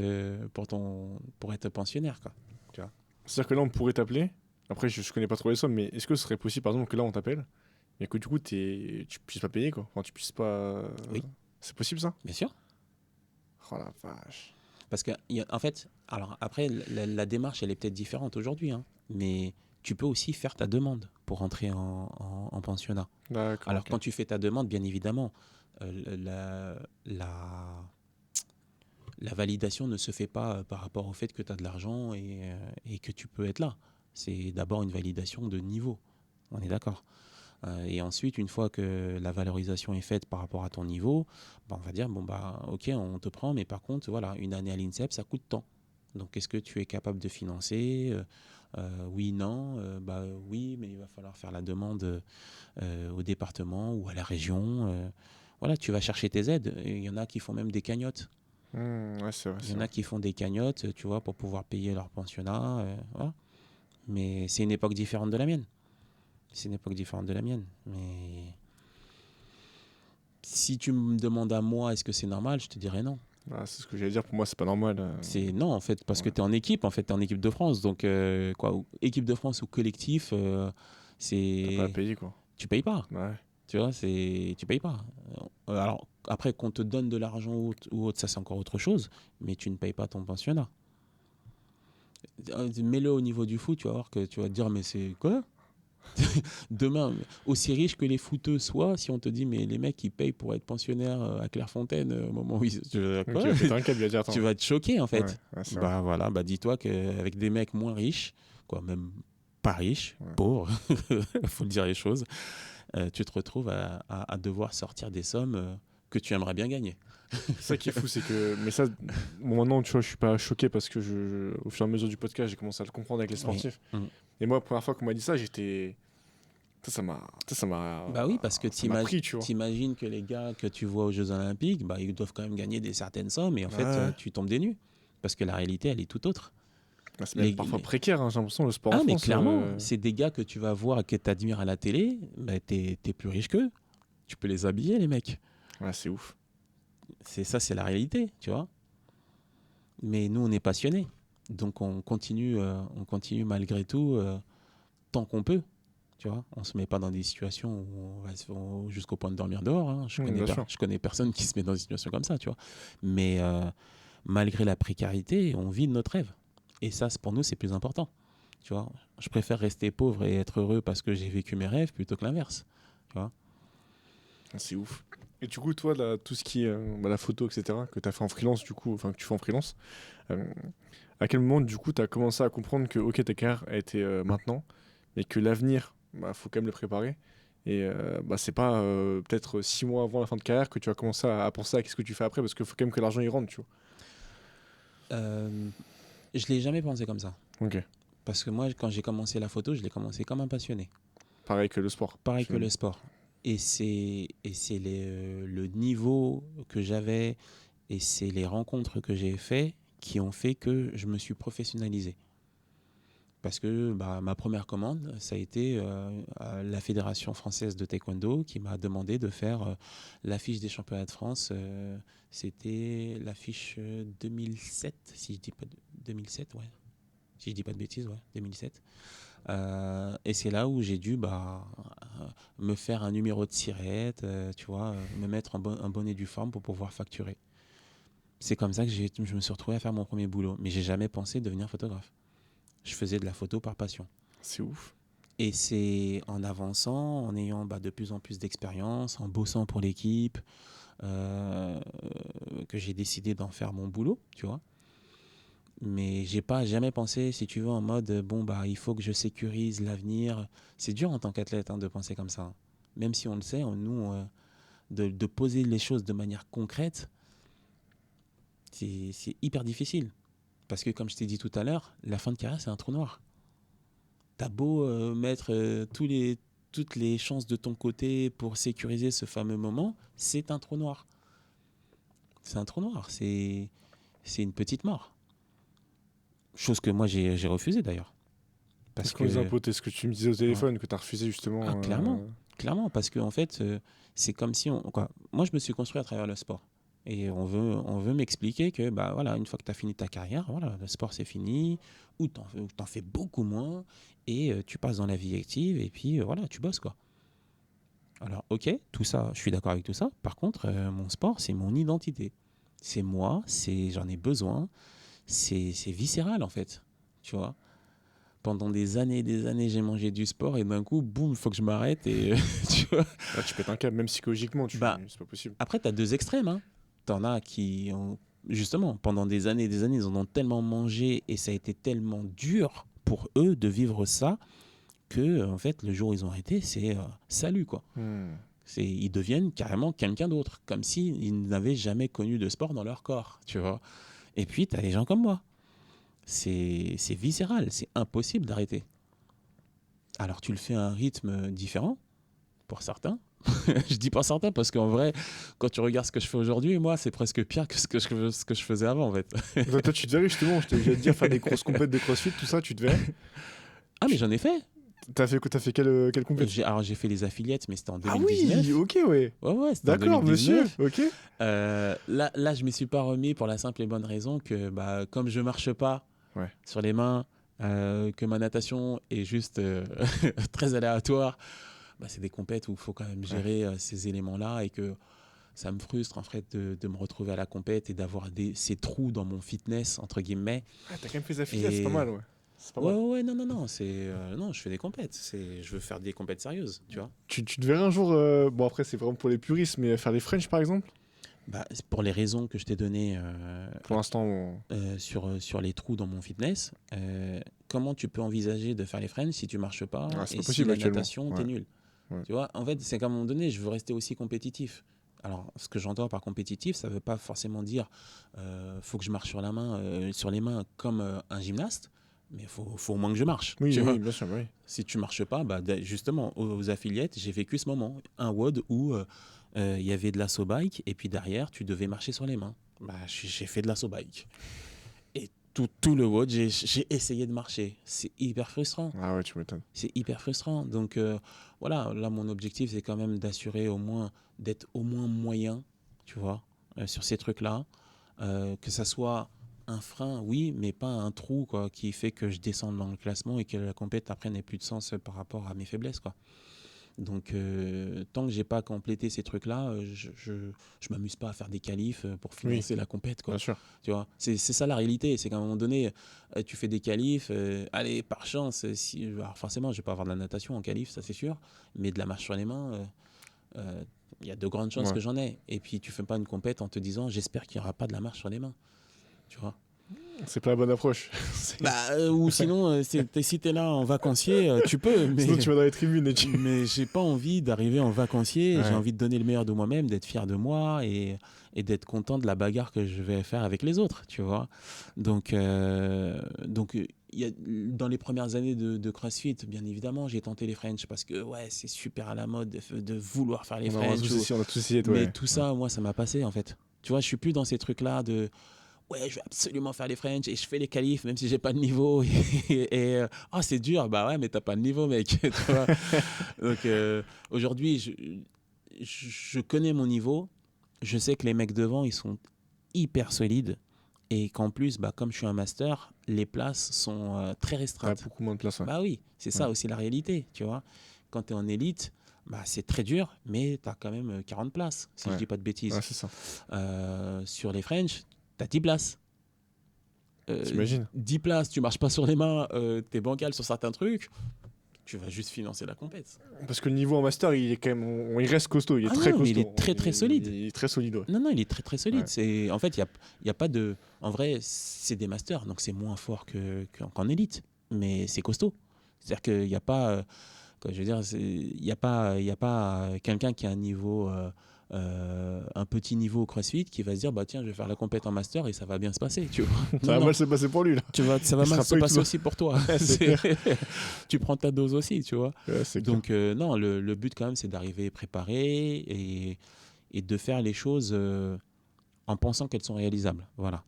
pour être pensionnaire, quoi. Tu vois. C'est-à-dire que là, on pourrait t'appeler. Après, je connais pas trop les sommes, mais est-ce que ce serait possible, par exemple, que là, on t'appelle, mais que du coup, tu puisses pas payer, quoi. Enfin, tu puisses pas. Oui, C'est possible, ça? bien sûr. Oh la vache. Parce que, en fait, alors après, la démarche, elle est peut-être différente aujourd'hui, hein, mais tu peux aussi faire ta demande pour entrer en pensionnat. D'accord, Alors, ok. quand tu fais ta demande, bien évidemment, la validation ne se fait pas par rapport au fait que tu as de l'argent et que tu peux être là. C'est d'abord une validation de niveau. On est d'accord. Et ensuite, une fois que la valorisation est faite par rapport à ton niveau, bah, on va dire, bon, bah, ok, on te prend, mais par contre, voilà, une année à l'INSEP, ça coûte tant. Donc, est-ce que tu es capable de financer oui, non, bah, oui, mais il va falloir faire la demande au département ou à la région. Voilà, tu vas chercher tes aides. Et il y en a qui font même des cagnottes. Ouais, c'est vrai, Il y c'est en vrai. a qui font des cagnottes, tu vois, pour pouvoir payer leur pensionnat. Voilà. Mais c'est une époque différente de la mienne. C'est une époque différente de la mienne. Mais si tu me demandes à moi, est-ce que c'est normal, je te dirais non. Ah, c'est ce que j'allais dire. Pour moi, c'est pas normal. C'est non, en fait, parce que Ouais. tu es en équipe, en fait, tu es en équipe de France. Donc, quoi, équipe de France ou collectif, T'as pas à c'est. payer, quoi. Tu payes pas. Ouais. Tu vois, tu payes pas. Alors, après, qu'on te donne de l'argent ou autre, ça, c'est encore autre chose. Mais tu ne payes pas ton pensionnat. Mets-le au niveau du foot, tu vas voir que tu vas te dire, mais c'est quoi? Demain, aussi riche que les footeux soient, si on te dit, mais les mecs, ils payent pour être pensionnaires à Clairefontaine, au moment où ils... Tu vas dire, Ok, quoi? il va péter un câble, il va dire, Tu attends. vas être choqué, en Ouais, fait. ouais, c'est vrai. Bah voilà, bah dis-toi qu'avec des mecs moins riches, quoi, même pas riches, Ouais. pauvres, faut le dire les choses, tu te retrouves à devoir sortir des sommes que tu aimerais bien gagner. C'est ça qui est fou, c'est que. Mais ça, bon, maintenant, tu vois, je suis pas choqué parce que au fur et à mesure du podcast, j'ai commencé à le comprendre avec les Oui. sportifs. Mm. Et moi, la première fois qu'on m'a dit ça, j'étais. Bah oui, parce que Ça m'a pris, tu vois. t'imagines que les gars que tu vois aux Jeux Olympiques, bah, ils doivent quand même gagner des certaines sommes et en fait, Ouais. tu tombes des nues. Parce que la réalité, elle est tout autre. Bah, c'est même Les, parfois les- précaire, hein, j'ai l'impression, le sport en Ah, mais France. clairement, c'est des gars que tu vas voir et que tu admires à la télé, bah, t'es plus riche qu'eux. Tu peux les habiller, les mecs. Ouais, c'est ouf. C'est ça, c'est la réalité, tu vois. Mais nous, on est passionnés. Donc, on continue malgré tout tant qu'on peut. Tu vois, on se met pas dans des situations où jusqu'au point de dormir dehors. Hein. Bien sûr. Je connais personne qui se met dans des situations comme ça, tu vois. Mais malgré la précarité, on vit notre rêve. Et ça, pour nous, c'est plus important. Tu vois, je préfère rester pauvre et être heureux parce que j'ai vécu mes rêves plutôt que l'inverse. Tu vois. C'est ouf. Et du coup, toi, là, tout ce qui est la photo, etc., que tu as fait en freelance, du coup, enfin, que tu fais en freelance, euh, à quel moment, du coup, tu as commencé à comprendre que, ok, ta carrière a été maintenant, mais que l'avenir, faut quand même le préparer. Et c'est pas peut-être 6 mois avant la fin de carrière que tu vas commencer à penser à qu'est-ce que tu fais après, parce qu'il faut quand même que l'argent y rentre, tu vois. Je l'ai jamais pensé comme ça. Ok. Parce que moi, quand j'ai commencé la photo, je l'ai commencé comme un passionné. Pareil que le sport. Pareil que le sport. Et c'est le niveau que j'avais et c'est les rencontres que j'ai fait qui ont fait que je me suis professionnalisé. Parce que ma première commande, ça a été à la Fédération française de taekwondo qui m'a demandé de faire l'affiche des championnats de France. C'était l'affiche 2007, si je dis pas 2007, ouais. Si je dis pas de bêtises, ouais, 2007. Et c'est là où j'ai dû me faire un numéro de sirette, tu vois, me mettre un bonnet du forme pour pouvoir facturer. C'est comme ça que je me suis retrouvé à faire mon premier boulot. Mais j'ai jamais pensé devenir photographe. Je faisais de la photo par passion. C'est ouf. Et c'est en avançant, en ayant de plus en plus d'expérience, en bossant pour l'équipe, que j'ai décidé d'en faire mon boulot, tu vois. Mais j'ai pas jamais pensé, si tu veux, en mode il faut que je sécurise l'avenir. C'est dur en tant qu'athlète de penser comme ça. Même si on le sait, de poser les choses de manière concrète, c'est hyper difficile. Parce que comme je t'ai dit tout à l'heure, la fin de carrière, c'est un trou noir. T'as beau mettre toutes les chances de ton côté pour sécuriser ce fameux moment, c'est un trou noir. C'est un trou noir, c'est une petite mort. Chose que moi j'ai refusé d'ailleurs. Parce Est-ce qu'on les que impôts, est-ce que tu me disais au téléphone que tu as refusé justement clairement, parce qu'en fait, c'est comme si moi je me suis construit à travers le sport. Et on veut m'expliquer que voilà, une fois que tu as fini ta carrière, voilà, le sport c'est fini, ou t'en fais beaucoup moins, et tu passes dans la vie active, et puis voilà, tu bosses quoi. Alors ok, tout ça, je suis d'accord avec tout ça. Par contre, mon sport, c'est mon identité. C'est moi, j'en ai besoin, c'est viscéral en fait, tu vois. Pendant des années et des années, j'ai mangé du sport et d'un coup, boum, il faut que je m'arrête et tu vois. Là, tu pètes un câble, même psychologiquement, c'est pas possible. Après, tu as deux extrêmes. Hein. T'en as qui ont, justement, pendant des années et des années, ils en ont tellement mangé et ça a été tellement dur pour eux de vivre ça que, en fait, le jour où ils ont arrêté, c'est salut, quoi. Ils deviennent carrément quelqu'un d'autre, comme s'ils n'avaient jamais connu de sport dans leur corps, tu vois. Et puis, tu as des gens comme moi. C'est viscéral, c'est impossible d'arrêter. Alors, tu le fais à un rythme différent, pour certains. Je dis pas certains parce qu'en vrai, quand tu regardes ce que je fais aujourd'hui, moi, c'est presque pire que ce que je faisais avant, en fait. Toi, tu devrais justement, je t'ai dit, faire des grosses compètes de crossfit, tout ça, tu devrais. Ah, mais j'en ai fait. T'as fait quelle compète? Alors, j'ai fait les affiliates, mais c'était en 2019. Ah oui, ok, ouais. Ouais, c'était en D'accord, 2019. monsieur, ok. Là, je m'y suis pas remis pour la simple et bonne raison que, comme je marche pas sur les mains, que ma natation est juste très aléatoire, c'est des compètes où il faut quand même gérer ces éléments-là et que ça me frustre en fait de me retrouver à la compète et d'avoir ces trous dans mon fitness entre guillemets. Ah, t'as quand même fait des affiliates, c'est pas mal, ouais. Ouais, non, non, non, je fais des compètes. Je veux faire des compètes sérieuses, tu vois. Tu devrais un jour, bon après c'est vraiment pour les puristes, mais faire les French par exemple? Pour les raisons que je t'ai données pour l'instant, sur les trous dans mon fitness, comment tu peux envisager de faire les French si tu marches pas c'est et pas si possible la actuellement. natation, t'es nul. Tu vois, en fait, c'est qu'à un moment donné, je veux rester aussi compétitif. Alors, ce que j'entends par compétitif, ça veut pas forcément dire faut que je marche sur les mains comme un gymnaste, mais faut au moins que je marche. Oui, tu vois. bien sûr, oui. Si tu marches pas, justement, aux affiliates, j'ai vécu ce moment. Un WOD où il y avait de l'assaut bike et puis derrière, tu devais marcher sur les mains. J'ai fait de l'assaut bike. Et tout le WOD, j'ai essayé de marcher. C'est hyper frustrant. Ah ouais, tu m'étonnes. C'est hyper frustrant. Donc voilà, là, mon objectif, c'est quand même d'assurer d'être au moins moyen, tu vois, sur ces trucs-là. Que ça soit un frein, oui, mais pas un trou quoi, qui fait que je descends dans le classement et que la compète après n'ait plus de sens par rapport à mes faiblesses, quoi. Donc, tant que j'ai pas complété ces trucs-là, je m'amuse pas à faire des qualifs pour Oui, financer la compète, bien quoi. sûr. Tu vois, c'est ça la réalité. C'est qu'à un moment donné, tu fais des qualifs, allez, par chance, alors forcément, je vais pas avoir de la natation en qualif, ça c'est sûr, mais de la marche sur les mains, il y a de grandes chances Ouais. que j'en ai. Et puis, tu fais pas une compète en te disant, j'espère qu'il y aura pas de la marche sur les mains. Tu vois. C'est pas la bonne approche. Bah, ou sinon, si t'es là en vacancier, tu peux, Sinon, mais, tu vas dans les tribunes et tu. mais j'ai pas envie d'arriver en vacancier. J'ai Ouais. envie de donner le meilleur de moi-même, d'être fier de moi et d'être content de la bagarre que je vais faire avec les autres, tu vois. Donc il y a, dans les premières années de CrossFit, bien évidemment, j'ai tenté les French parce que ouais, c'est super à la mode de vouloir faire les On a French. tous essayé, on a tous essayé, Mais ouais. tout ça, moi, ça m'a passé en fait. Tu vois, je suis plus dans ces trucs-là de ouais, je vais absolument faire les French et je fais les qualifs même si j'ai pas de niveau. Ah, c'est dur, bah ouais, mais t'as pas de niveau, mec. Tu vois. Donc aujourd'hui, je connais mon niveau. Je sais que les mecs devant, ils sont hyper solides et qu'en plus, bah, comme je suis un master, les places sont très T'as restreintes. beaucoup moins de place, ouais. Bah oui, c'est ça Ouais. aussi la réalité, tu vois. Quand tu es en élite, bah, c'est très dur, mais tu as quand même 40 places, si je Ouais. dis pas de bêtises. Ouais, c'est ça. Sur les French, tu as 10 places. T'imagines? 10 places, tu marches pas sur les mains, tu es bancal sur certains trucs, tu vas juste financer la compète. Parce que le niveau en master, il est quand même, il reste costaud, il est Ah très non, mais costaud. il est très très solide. Il est très solide, ouais. Non, non, il est très très solide. Ouais. C'est, en fait, y a pas de. En vrai, c'est des masters, donc c'est moins fort qu'en élite, mais c'est costaud. C'est-à-dire qu'il n'y a pas. Quoi, je veux dire, il n'y a pas quelqu'un qui a un niveau. Un petit niveau au CrossFit qui va se dire bah tiens je vais faire la compète en master et ça va bien se passer tu vois. Ça Non, va non, mal se passer pour lui, là. ça va Il sera mal se pas du passer tout- aussi pour toi. Ouais, c'est Tu prends ta dose aussi tu vois. Ouais, c'est clair. Donc non le but quand même c'est d'arriver préparé et de faire les choses en pensant qu'elles sont réalisables. Voilà.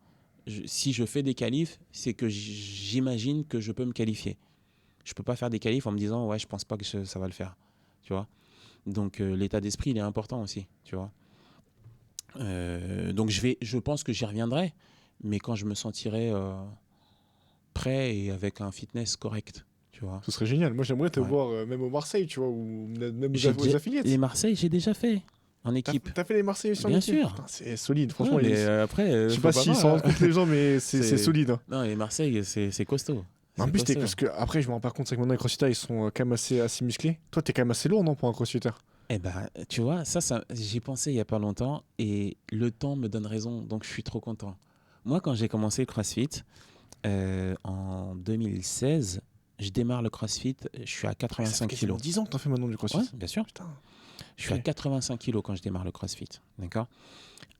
Si je fais des qualifs, c'est que j'imagine que je peux me qualifier. Je peux pas faire des qualifs en me disant ouais je pense pas que ça va le faire. Tu vois. Donc l'état d'esprit il est important aussi. Tu vois. Donc je pense que j'y reviendrai, mais quand je me sentirai prêt et avec un fitness correct. Tu vois. Ce serait génial. Moi, j'aimerais te Ouais. voir même au Marseille, tu vois, ou même J'ai aux affiliates. Les Marseille, j'ai déjà fait en équipe. T'as fait les Marseillais sur Bien l'équipe? sûr. Putain, c'est solide, franchement. Ouais, mais après, Je sais faut pas s'ils s'en rendent compte les gens, mais c'est C'est- solide, hein. Non, les Marseille, c'est costaud. En C'est plus, costaud. parce que après, je me rends pas compte, c'est que maintenant les crossfitters, ils sont quand même assez musclés. Toi, t'es quand même assez lourd, non, pour un crossfitter? Eh ben, tu vois, ça j'y pensais il y a pas longtemps et le temps me donne raison, donc je suis trop content. Moi, quand j'ai commencé le CrossFit en 2016, je démarre le CrossFit, je suis à Ça 85 fait quasiment kilos. 10 ans que t'en fais maintenant du crossfit. Ouais, bien sûr. Putain. Je suis à Ok. 85 kilos quand je démarre le CrossFit. D'accord.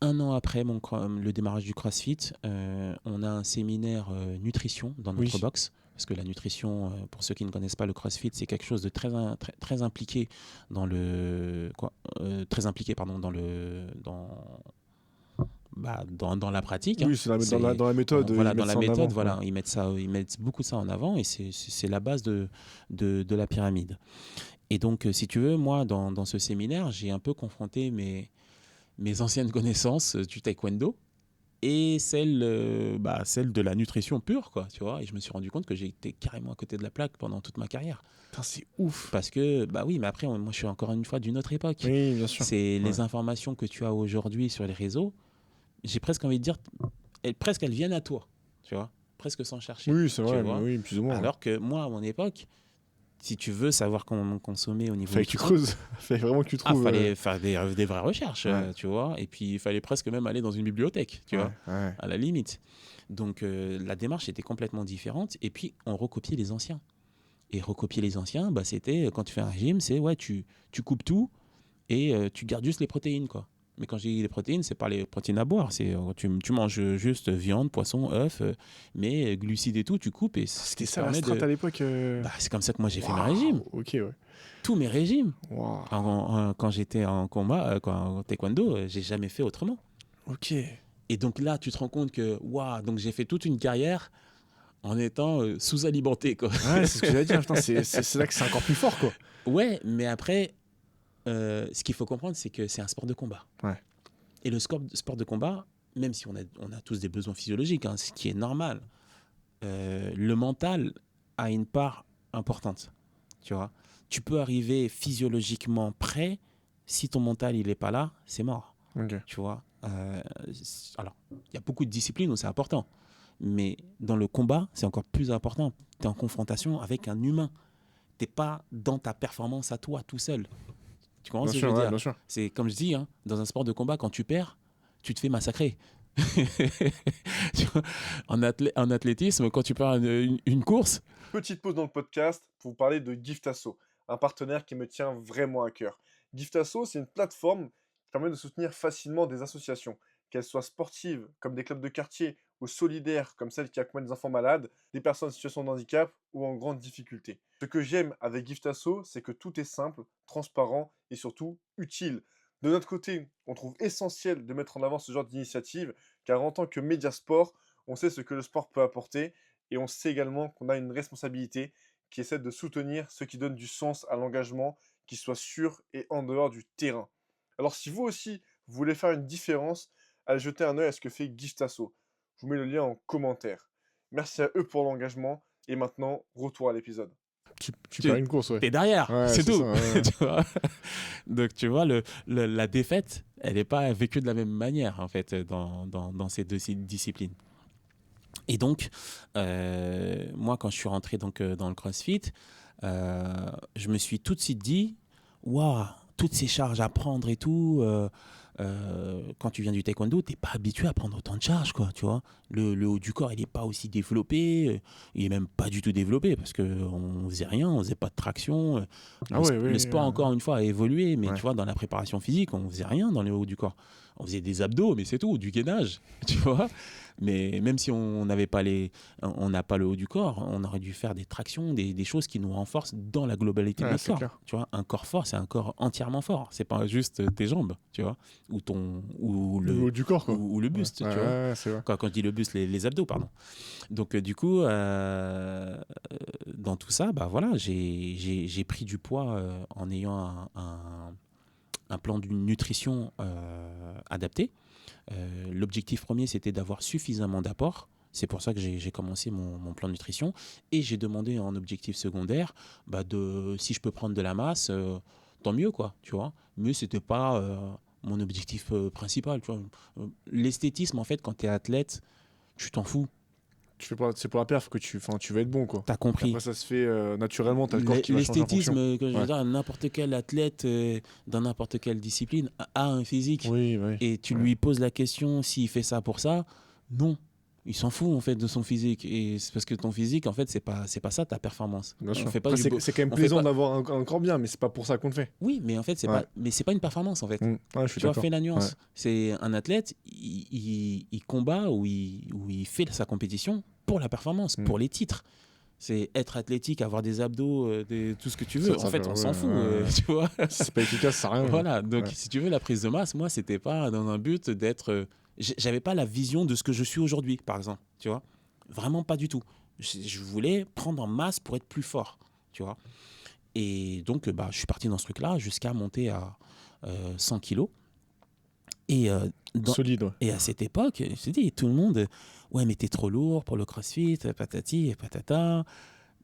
Un an après le démarrage du CrossFit, on a un séminaire nutrition dans notre Oui. box. Parce que la nutrition, pour ceux qui ne connaissent pas le CrossFit, c'est quelque chose de très impliqué dans le très impliqué pardon dans la pratique. Hein. Oui, c'est dans la méthode. Voilà, ils dans mettent la ça en méthode, avant, voilà, ouais. ils mettent beaucoup ça en avant et c'est la base de la pyramide. Et donc, si tu veux, moi, dans ce séminaire, j'ai un peu confronté mes anciennes connaissances du taekwondo et celles de la nutrition pure, quoi, tu vois. Et je me suis rendu compte que j'ai été carrément à côté de la plaque pendant toute ma carrière. Putain, c'est ouf. Parce que, bah oui, mais après, moi, je suis encore une fois d'une autre époque. Oui, bien sûr. C'est les Ouais. informations que tu as aujourd'hui sur les réseaux, j'ai presque envie de dire, elles viennent à toi, tu vois, presque sans chercher. Oui, c'est vrai, tu vois. mais oui, plus ou moins. Ouais. Alors que moi, à mon époque, si tu veux savoir comment consommer au niveau Fallait que tu nutrition, creuses. Fallait vraiment que tu trouves. fallait faire des vraies recherches, Ouais. tu vois. Et puis, il fallait presque même aller dans une bibliothèque, tu vois, Ouais. à la limite. Donc, la démarche était complètement différente. Et puis, on recopiait les anciens. Et recopier les anciens, bah, c'était, quand tu fais un régime, c'est, ouais, tu coupes tout et tu gardes juste les protéines, quoi. Mais quand je dis les protéines, c'est pas les protéines à boire. C'est, tu manges juste viande, poisson, œufs, mais glucides et tout, tu coupes. Et C'était te ça la permet strat à l'époque. Bah, c'est comme ça que moi, j'ai fait mes Waouh, régimes. Ok, ouais. Tous mes régimes. Waouh. Quand j'étais en combat, en taekwondo, j'ai jamais fait autrement. Ok. Et donc là, tu te rends compte que, waouh, donc j'ai fait toute une carrière en étant sous-alimenté, quoi. Ouais, c'est ce que j'allais dire. Putain, c'est là que c'est encore plus fort, quoi. Ouais, mais après, ce qu'il faut comprendre, c'est que c'est un sport de combat. Ouais. Et le sport de combat, même si on a tous des besoins physiologiques, hein, ce qui est normal, le mental a une part importante. Tu vois, tu peux arriver physiologiquement prêt, si ton mental il est pas là, c'est mort. Ok. Tu vois. Alors, il y a beaucoup de disciplines où c'est important, mais dans le combat, c'est encore plus important. Tu es en confrontation avec un humain. Tu n'es pas dans ta performance à toi, tout seul. Tu comprends Bien ce que je sûr, veux ouais, dire? bien sûr. C'est comme je dis, hein, dans un sport de combat, quand tu perds, tu te fais massacrer. Tu vois, en athlétisme, quand tu perds une course, Petite pause dans le podcast pour vous parler de Giftasso, un partenaire qui me tient vraiment à cœur. Giftasso, c'est une plateforme qui permet de soutenir facilement des associations, qu'elles soient sportives, comme des clubs de quartier, ou solidaires, comme celles qui accompagnent des enfants malades, des personnes en situation de handicap ou en grande difficulté. Ce que j'aime avec Giftasso, c'est que tout est simple, transparent et surtout utile. De notre côté, on trouve essentiel de mettre en avant ce genre d'initiative, car en tant que médiasport, on sait ce que le sport peut apporter et on sait également qu'on a une responsabilité qui essaie de soutenir ceux qui donnent du sens à l'engagement, qui soit sur et en dehors du terrain. Alors si vous aussi, vous voulez faire une différence, allez jeter un œil à ce que fait Giftasso. Je vous mets le lien en commentaire. Merci à eux pour l'engagement, et maintenant, retour à l'épisode. Tu perds une course, ouais. t'es derrière, Ouais, c'est c'est tout. ça, ouais. Tu vois. Donc, tu vois, la défaite, elle n'est pas vécue de la même manière, en fait, dans ces deux disciplines. Et donc, moi, quand je suis rentré donc, dans le CrossFit, je me suis tout de suite dit, waouh, toutes ces charges à prendre et tout. Quand tu viens du taekwondo, t'es pas habitué à prendre autant de charges, quoi, tu vois. Le haut du corps, il est pas aussi développé, il est même pas du tout développé parce que on faisait rien, on faisait pas de traction. Ah ouais, Le sport, encore une fois, a évolué, mais ouais. tu vois, dans la préparation physique, on faisait rien dans le haut du corps. On faisait des abdos, mais c'est tout, du gainage, tu vois. Mais même si on n'avait pas on n'a pas le haut du corps, on aurait dû faire des tractions, des choses qui nous renforcent dans la globalité de Ouais, notre c'est corps. clair. Tu vois, un corps fort, c'est un corps entièrement fort. C'est pas juste tes jambes, tu vois, ou Le haut du corps, quoi. ou le buste, Ouais, tu vois. ouais, c'est vrai. Quand je dis le buste, les abdos, pardon. Donc du coup, dans tout ça, bah voilà, j'ai pris du poids en ayant un plan de nutrition adapté. L'objectif premier, c'était d'avoir suffisamment d'apports. C'est pour ça que j'ai commencé mon plan de nutrition. Et j'ai demandé en objectif secondaire, si je peux prendre de la masse, tant mieux, quoi, tu vois. Mais ce n'était pas mon objectif principal. Tu vois. L'esthétisme, en fait, quand tu es athlète, tu t'en fous. C'est pour la perf que tu veux être bon, quoi. Tu as compris. Après, ça se fait naturellement, t'as le corps qui va changer en fonction. L'esthétisme, que je veux Ouais. dire, n'importe quel athlète dans n'importe quelle discipline a un physique. Oui, oui. Et tu lui poses la question s'il fait ça pour ça, non. Il s'en fout en fait de son physique. Et c'est parce que ton physique, en fait, c'est pas ça ta performance. Bien sûr. Fait pas Après, du c'est quand même on fait plaisant pas- d'avoir un corps bien, mais c'est pas pour ça qu'on le fait. Oui, mais en fait, c'est Ouais. pas une performance en fait. Ouais, je suis Tu vois, d'accord. fais la nuance. Ouais. C'est un athlète, il combat ou il fait sa compétition pour la performance, pour les titres. C'est être athlétique, avoir des abdos, tout ce que tu veux. Ça En fait, fait- on ouais, s'en fout, ouais. tu vois. Si c'est pas efficace, ça sert à rien. Voilà, donc Ouais. si tu veux, la prise de masse, moi, c'était pas dans un but d'être. J'avais pas la vision de ce que je suis aujourd'hui, par exemple, tu vois. Vraiment pas du tout. Je voulais prendre en masse pour être plus fort, tu vois. Et donc, je suis parti dans ce truc-là jusqu'à monter à 100 kilos. Et, Solide, ouais. et à cette époque, je te dis, tout le monde, ouais, mais t'es trop lourd pour le CrossFit, patati et patata.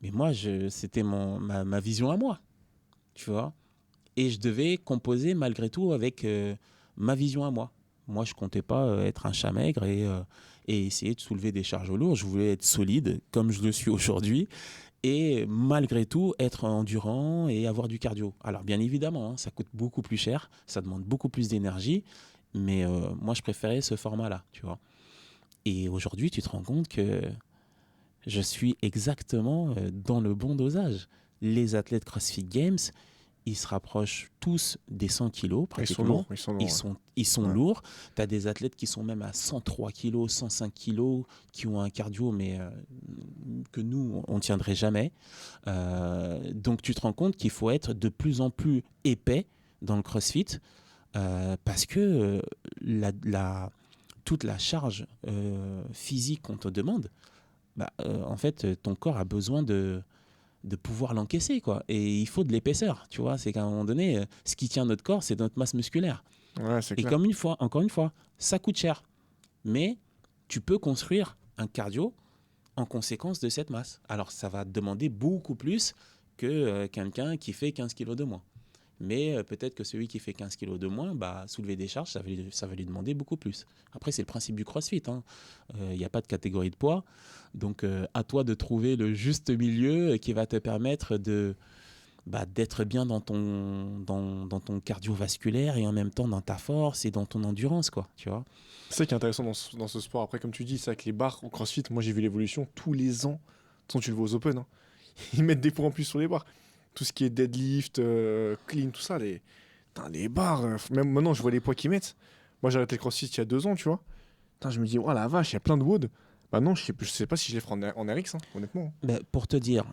Mais moi, c'était ma vision à moi, tu vois. Et je devais composer malgré tout avec ma vision à moi. Moi, je comptais pas être un chat maigre et essayer de soulever des charges lourdes. Je voulais être solide, comme je le suis aujourd'hui, et malgré tout, être endurant et avoir du cardio. Alors, bien évidemment, hein, ça coûte beaucoup plus cher, ça demande beaucoup plus d'énergie, mais moi, je préférais ce format-là, tu vois. Et aujourd'hui, tu te rends compte que je suis exactement dans le bon dosage. Les athlètes CrossFit Games, ils se rapprochent tous des 100 kilos pratiquement. Ils sont lourds. Ils sont Ouais. lourds. Tu as des athlètes qui sont même à 103 kilos, 105 kilos, qui ont un cardio, mais que nous, on ne tiendrait jamais. Donc tu te rends compte qu'il faut être de plus en plus épais dans le CrossFit parce que toute la charge physique qu'on te demande, en fait, ton corps a besoin de pouvoir l'encaisser, quoi. Et il faut de l'épaisseur, tu vois. C'est qu'à un moment donné, ce qui tient notre corps, c'est notre masse musculaire. Ouais, c'est Et clair. encore une fois, ça coûte cher. Mais tu peux construire un cardio en conséquence de cette masse. Alors, ça va te demander beaucoup plus que quelqu'un qui fait 15 kilos de moins. Mais peut-être que celui qui fait 15 kilos de moins, soulever des charges, ça va lui demander beaucoup plus. Après, c'est le principe du CrossFit. Il n'y a pas de catégorie de poids. Donc, à toi de trouver le juste milieu qui va te permettre d'être bien dans ton cardiovasculaire et en même temps dans ta force et dans ton endurance, quoi, tu vois. C'est ça qui est intéressant dans ce sport. Après, comme tu dis, c'est avec les barres au CrossFit, moi j'ai vu l'évolution tous les ans. De toute façon, tu le vois aux Open. Ils mettent des poids en plus sur les barres. Tout ce qui est deadlift, clean, tout ça, les barres. Même maintenant, je vois les poids qu'ils mettent. Moi, j'ai arrêté le CrossFit il y a 2 ans, tu vois. Putain, je me dis, oh la vache, il y a plein de WOD. Bah non, je sais pas si je les ferai en RX, honnêtement. Pour te dire,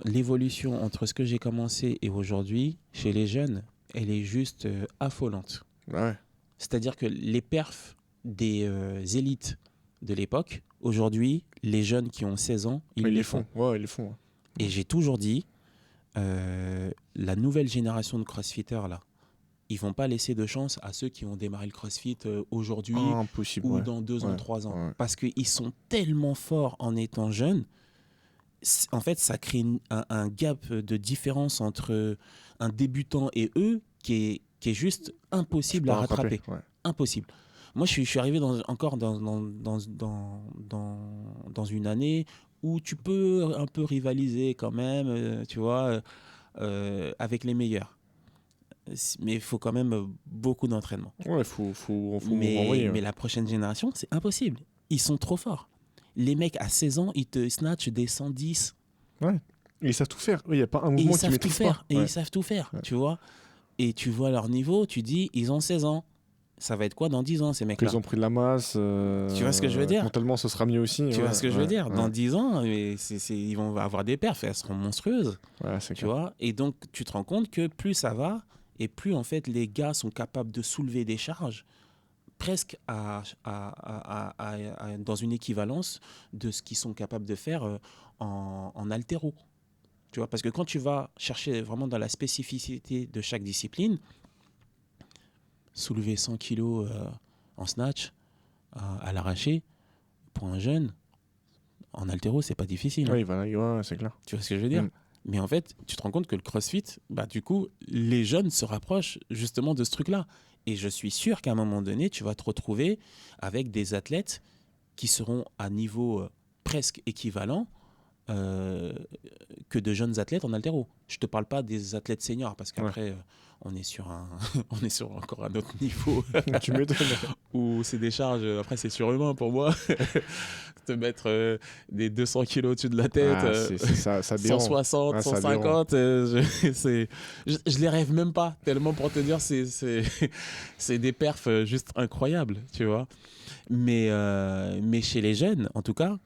l'évolution entre ce que j'ai commencé et aujourd'hui, chez les jeunes, elle est juste affolante. Ouais. C'est-à-dire que les perfs des élites de l'époque, aujourd'hui, les jeunes qui ont 16 ans, ils les font. Ouais, ils les font. Ouais. Et j'ai toujours dit, la nouvelle génération de crossfitters, là, ils vont pas laisser de chance à ceux qui ont démarré le crossfit aujourd'hui impossible, ou dans 2 ans, 3 ans. Ouais. Parce qu'ils sont tellement forts en étant jeunes. En fait, ça crée un gap de différence entre un débutant et eux qui est juste impossible à rattraper. Ouais. Impossible. Moi, je suis arrivé encore dans une année où tu peux un peu rivaliser quand même, tu vois, avec les meilleurs. Mais il faut quand même beaucoup d'entraînement. Ouais, faut renvoyer. Mais la prochaine génération, c'est impossible. Ils sont trop forts. Les mecs à 16 ans, ils te snatchent des 110. Ouais. Et ils savent tout faire. Il n'y a pas un mouvement qui maîtrise pas. Et ils savent tout faire, tu vois. Et tu vois leur niveau, tu dis, ils ont 16 ans. Ça va être quoi dans 10 ans, ces mecs-là ? Ils ont pris de la masse. Tu vois ce que je veux dire ? Mentalement, ce sera mieux aussi. Tu vois ce que je veux dire ? Dans 10 ans, ils vont avoir des perfs, elles seront monstrueuses. Ouais, c'est tu vois ? Et donc, tu te rends compte que plus ça va, et plus, en fait, les gars sont capables de soulever des charges presque dans une équivalence de ce qu'ils sont capables de faire en haltéro. Tu vois, parce que quand tu vas chercher vraiment dans la spécificité de chaque discipline, soulever 100 kilos en snatch à l'arraché, pour un jeune, en haltéro, c'est pas difficile. Oui, voilà, c'est clair. Tu vois ce que je veux dire ? Mais en fait, tu te rends compte que le CrossFit, du coup, les jeunes se rapprochent justement de ce truc-là. Et je suis sûr qu'à un moment donné, tu vas te retrouver avec des athlètes qui seront à niveau presque équivalent que de jeunes athlètes en haltéro. Je ne te parle pas des athlètes seniors, parce qu'après, on est sur encore un autre niveau. Tu m'étonnes. Où c'est des charges, après c'est surhumain pour moi. Te mettre des 200 kilos au-dessus de la tête, ça 160, 150, je les rêve même pas, tellement pour te dire, c'est des perfs juste incroyables, tu vois. Mais chez les jeunes, en tout cas,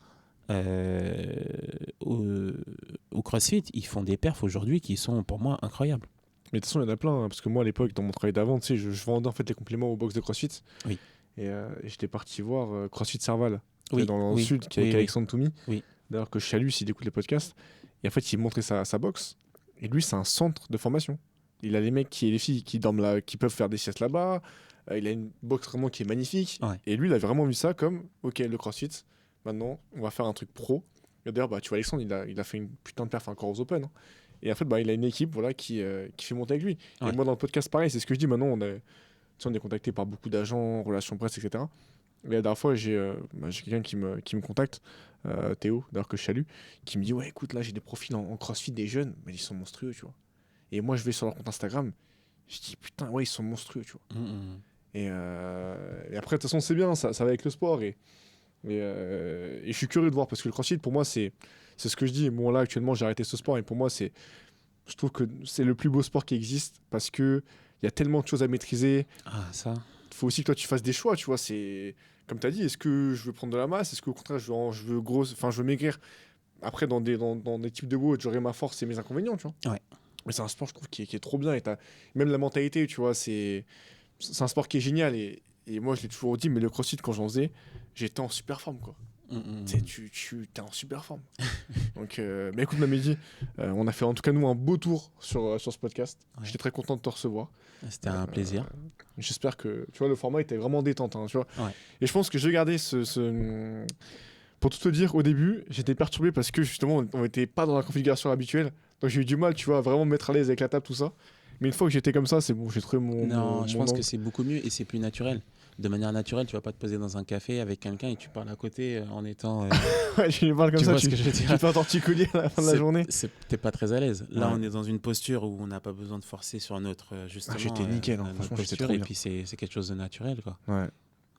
au CrossFit, ils font des perfs aujourd'hui qui sont pour moi incroyables. Mais de toute façon, il y en a plein, parce que moi à l'époque, dans mon travail d'avant, tu sais, je vendais en fait les compléments au box de CrossFit. Oui. Et j'étais parti voir CrossFit Serval, oui, dans le sud, qui est avec Alexandre Toumi. Oui. D'ailleurs, que je salue s'il écoute les podcasts. Et en fait, il montrait sa box. Et lui, c'est un centre de formation. Il a les mecs et les filles qui dorment là, qui peuvent faire des siestes là-bas. Il a une box vraiment qui est magnifique. Ouais. Et lui, il a vraiment vu ça comme, ok, le CrossFit, maintenant, on va faire un truc pro. Et d'ailleurs, tu vois, Alexandre, il a fait une putain de perf encore aux Open. Et en fait, il a une équipe qui fait monter avec lui. Ouais. Et moi, dans le podcast, pareil, c'est ce que je dis. Maintenant, on est contacté par beaucoup d'agents, relations presse, etc. Et la dernière fois, j'ai quelqu'un qui me contacte, Théo, d'ailleurs que je salue, qui me dit, ouais, écoute, là, j'ai des profils en CrossFit des jeunes, mais ils sont monstrueux, tu vois. Et moi, je vais sur leur compte Instagram, je dis, putain, ouais, ils sont monstrueux, tu vois. Et après, de toute façon, c'est bien, ça va avec le sport. Et je suis curieux de voir, parce que le CrossFit, pour moi, c'est ce que je dis. Moi, là, actuellement, j'ai arrêté ce sport, et pour moi, je trouve que c'est le plus beau sport qui existe, parce qu'il y a tellement de choses à maîtriser. Ah, ça. Il faut aussi que toi, tu fasses des choix, tu vois. C'est, comme tu as dit, est-ce que je veux prendre de la masse ? Est-ce qu'au contraire, je veux maigrir ? Après, dans des types de WOD, j'aurai ma force et mes inconvénients, tu vois. Ouais. Mais c'est un sport, je trouve, qui est trop bien. Et même la mentalité, tu vois, c'est un sport qui est génial. Et moi, je l'ai toujours dit, mais le CrossFit, quand j'en faisais, j'étais en super forme, quoi. Tu es en super forme. Donc, mais écoute, Mamedi, on a fait en tout cas, nous, un beau tour sur ce podcast. Ouais. J'étais très content de te recevoir. C'était un plaisir. J'espère que, tu vois, le format était vraiment détente, hein, tu vois. Ouais. Et je pense que je vais garder Pour tout te dire, au début, j'étais perturbé parce que, justement, on n'était pas dans la configuration habituelle. Donc, j'ai eu du mal, tu vois, à vraiment me mettre à l'aise avec la table, tout ça. Mais une fois que j'étais comme ça, c'est bon, j'ai trouvé Non, je pense angle. que c'est beaucoup mieux et c'est plus naturel. De manière naturelle, tu vas pas te poser dans un café avec quelqu'un et tu parles à côté en étant. Ouais, je lui parle comme Tu ça, vois ce que je veux tu dire. fais un torticolis à la fin de la journée. T'es pas très à l'aise. Là, Ouais. on est dans une posture où on n'a pas besoin de forcer sur notre justement. J'étais nickel, hein. Notre Franchement, j'étais posture, trop et bien. puis c'est quelque chose de naturel, quoi. Ouais,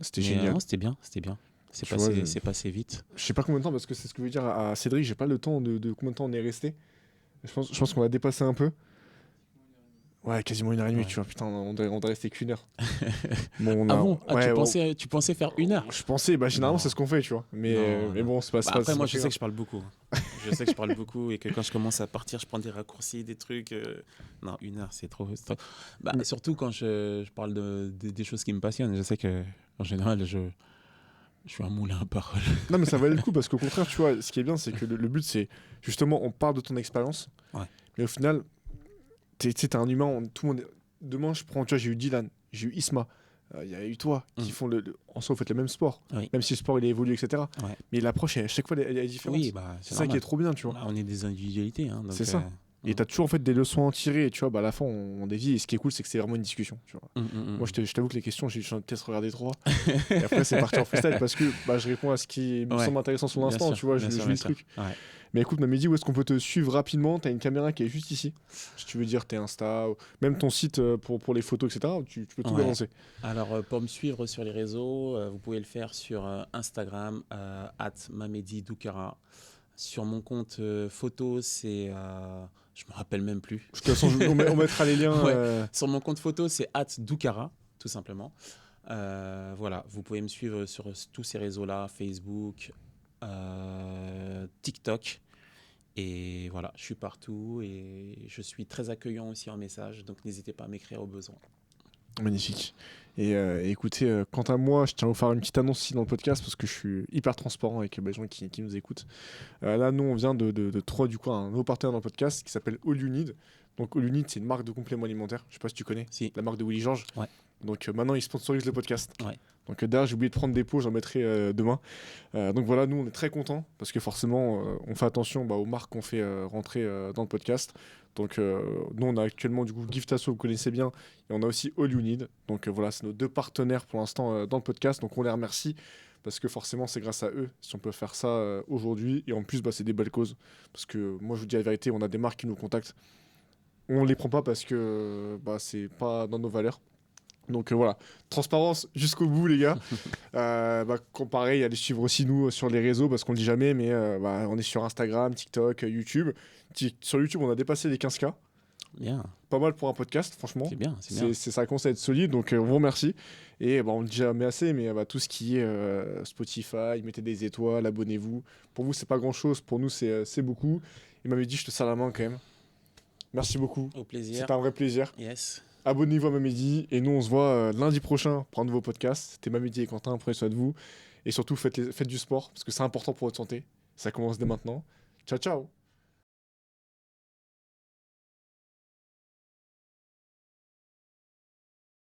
c'était Mais, génial. non, c'était bien, c'était bien. C'est Tu passé, vois, c'est passé vite. Je sais pas combien de temps, parce que c'est ce que je veux dire à Cédric, j'ai pas le temps de combien de temps on est resté. Je pense qu'on va dépasser un peu. Ouais, quasiment 1h30, Ouais. tu vois, putain, on devrait rester qu'1 heure. Bon, Ah bon? ouais, Tu pensais faire 1 heure? Je pensais, bah généralement Non. c'est ce qu'on fait, tu vois. Mais, Non, mais non. bon, c'est pas. Bah, pas- après, c'est moi, pas je sais grave. que je parle beaucoup. Je sais que je parle beaucoup et que quand je commence à partir, je prends des raccourcis, des trucs. Non, 1 heure, c'est trop. Bah, Mais- surtout quand je parle des choses qui me passionnent. Je sais que en général, je suis un moulin à parole. Non, mais ça valait le coup parce qu'au contraire, tu vois, ce qui est bien, c'est que le but, c'est justement, on parle de ton expérience. Ouais. Mais au final, tu sais, t'es un humain, tout le monde. Demain, je prends, tu vois, j'ai eu Dylan, j'ai eu Isma, il y a eu toi, qui font en soi, vous faites le même sport, Oui. même si le sport il a évolué, etc. Ouais. Mais l'approche, à chaque fois, elle est différente. Oui, bah, c'est ça qui est trop bien, tu vois. Bah, on est des individualités. Hein, donc, C'est ça. Et t'as toujours en fait des leçons à en tirer, et tu vois, bah, à la fin, on dévie, et ce qui est cool, c'est que c'est vraiment une discussion, tu vois. Moi, je t'avoue que les questions, j'en ai peut-être regardé 3, et après, c'est parti en freestyle, parce que bah, je réponds à ce qui me Ouais. semble intéressant sur Bien l'instant, sûr, tu vois, je bien sûr, lis bien le sûr. truc. Ouais. Mais écoute, Mamedi, où est-ce qu'on peut te suivre rapidement? T'as une caméra qui est juste ici. Si tu veux dire tes Insta, ou même ton site pour les photos, etc. Tu peux tout Ouais. balancer. Alors, pour me suivre sur les réseaux, vous pouvez le faire sur Instagram, @mamedi_doukara. Sur mon compte photo, c'est. Je me rappelle même plus. De toute façon, on mettra les liens. Ouais. Sur mon compte photo, c'est @doukara, tout simplement. Voilà, vous pouvez me suivre sur tous ces réseaux-là, Facebook, TikTok. Et voilà, je suis partout et je suis très accueillant aussi en message, donc n'hésitez pas à m'écrire au besoin. Magnifique. Et écoutez, quant à moi, je tiens à vous faire une petite annonce ici dans le podcast parce que je suis hyper transparent avec les gens qui nous écoutent. Là, nous, on vient de trois, du coup, un nouveau partenaire dans le podcast qui s'appelle All You Need. Donc, All You Need, c'est une marque de compléments alimentaires. Je sais pas si tu connais. Si. La marque de Willy Georges. Ouais. Donc, maintenant, ils sponsorisent le podcast. Ouais. Donc, d'ailleurs, j'ai oublié de prendre des pots, j'en mettrai demain. Donc, voilà, nous, on est très contents parce que forcément, on fait attention aux marques qu'on fait rentrer dans le podcast. Donc, nous, on a actuellement, du coup, Giftasso, vous connaissez bien. Et on a aussi All You Need. Donc, voilà, c'est nos deux partenaires pour l'instant dans le podcast. Donc, on les remercie parce que forcément, c'est grâce à eux si on peut faire ça aujourd'hui. Et en plus, c'est des belles causes. Parce que moi, je vous dis la vérité, on a des marques qui nous contactent. On ne les prend pas parce que c'est pas dans nos valeurs. Donc voilà, transparence jusqu'au bout les gars. Pareil, allez suivre aussi nous sur les réseaux parce qu'on le dit jamais, mais on est sur Instagram, TikTok, YouTube. Sur YouTube, on a dépassé les 15K. Bien, Pas mal pour un podcast, franchement. c'est bien, c'est bien. Ça commence à être solide, donc on vous remercie. Et on ne dit jamais assez, mais tout ce qui est Spotify, mettez des étoiles, abonnez-vous. Pour vous, c'est pas grand-chose, pour nous, c'est beaucoup. Il m'avait dit, je te serre la main quand même. Merci beaucoup. Au plaisir. C'était un vrai plaisir. Yes. Abonnez-vous à Mamedi et nous on se voit lundi prochain pour un nouveau podcast. C'était Mamedi et Quentin, prenez soin de vous et surtout faites du sport parce que c'est important pour votre santé. Ça commence dès maintenant. Ciao ciao.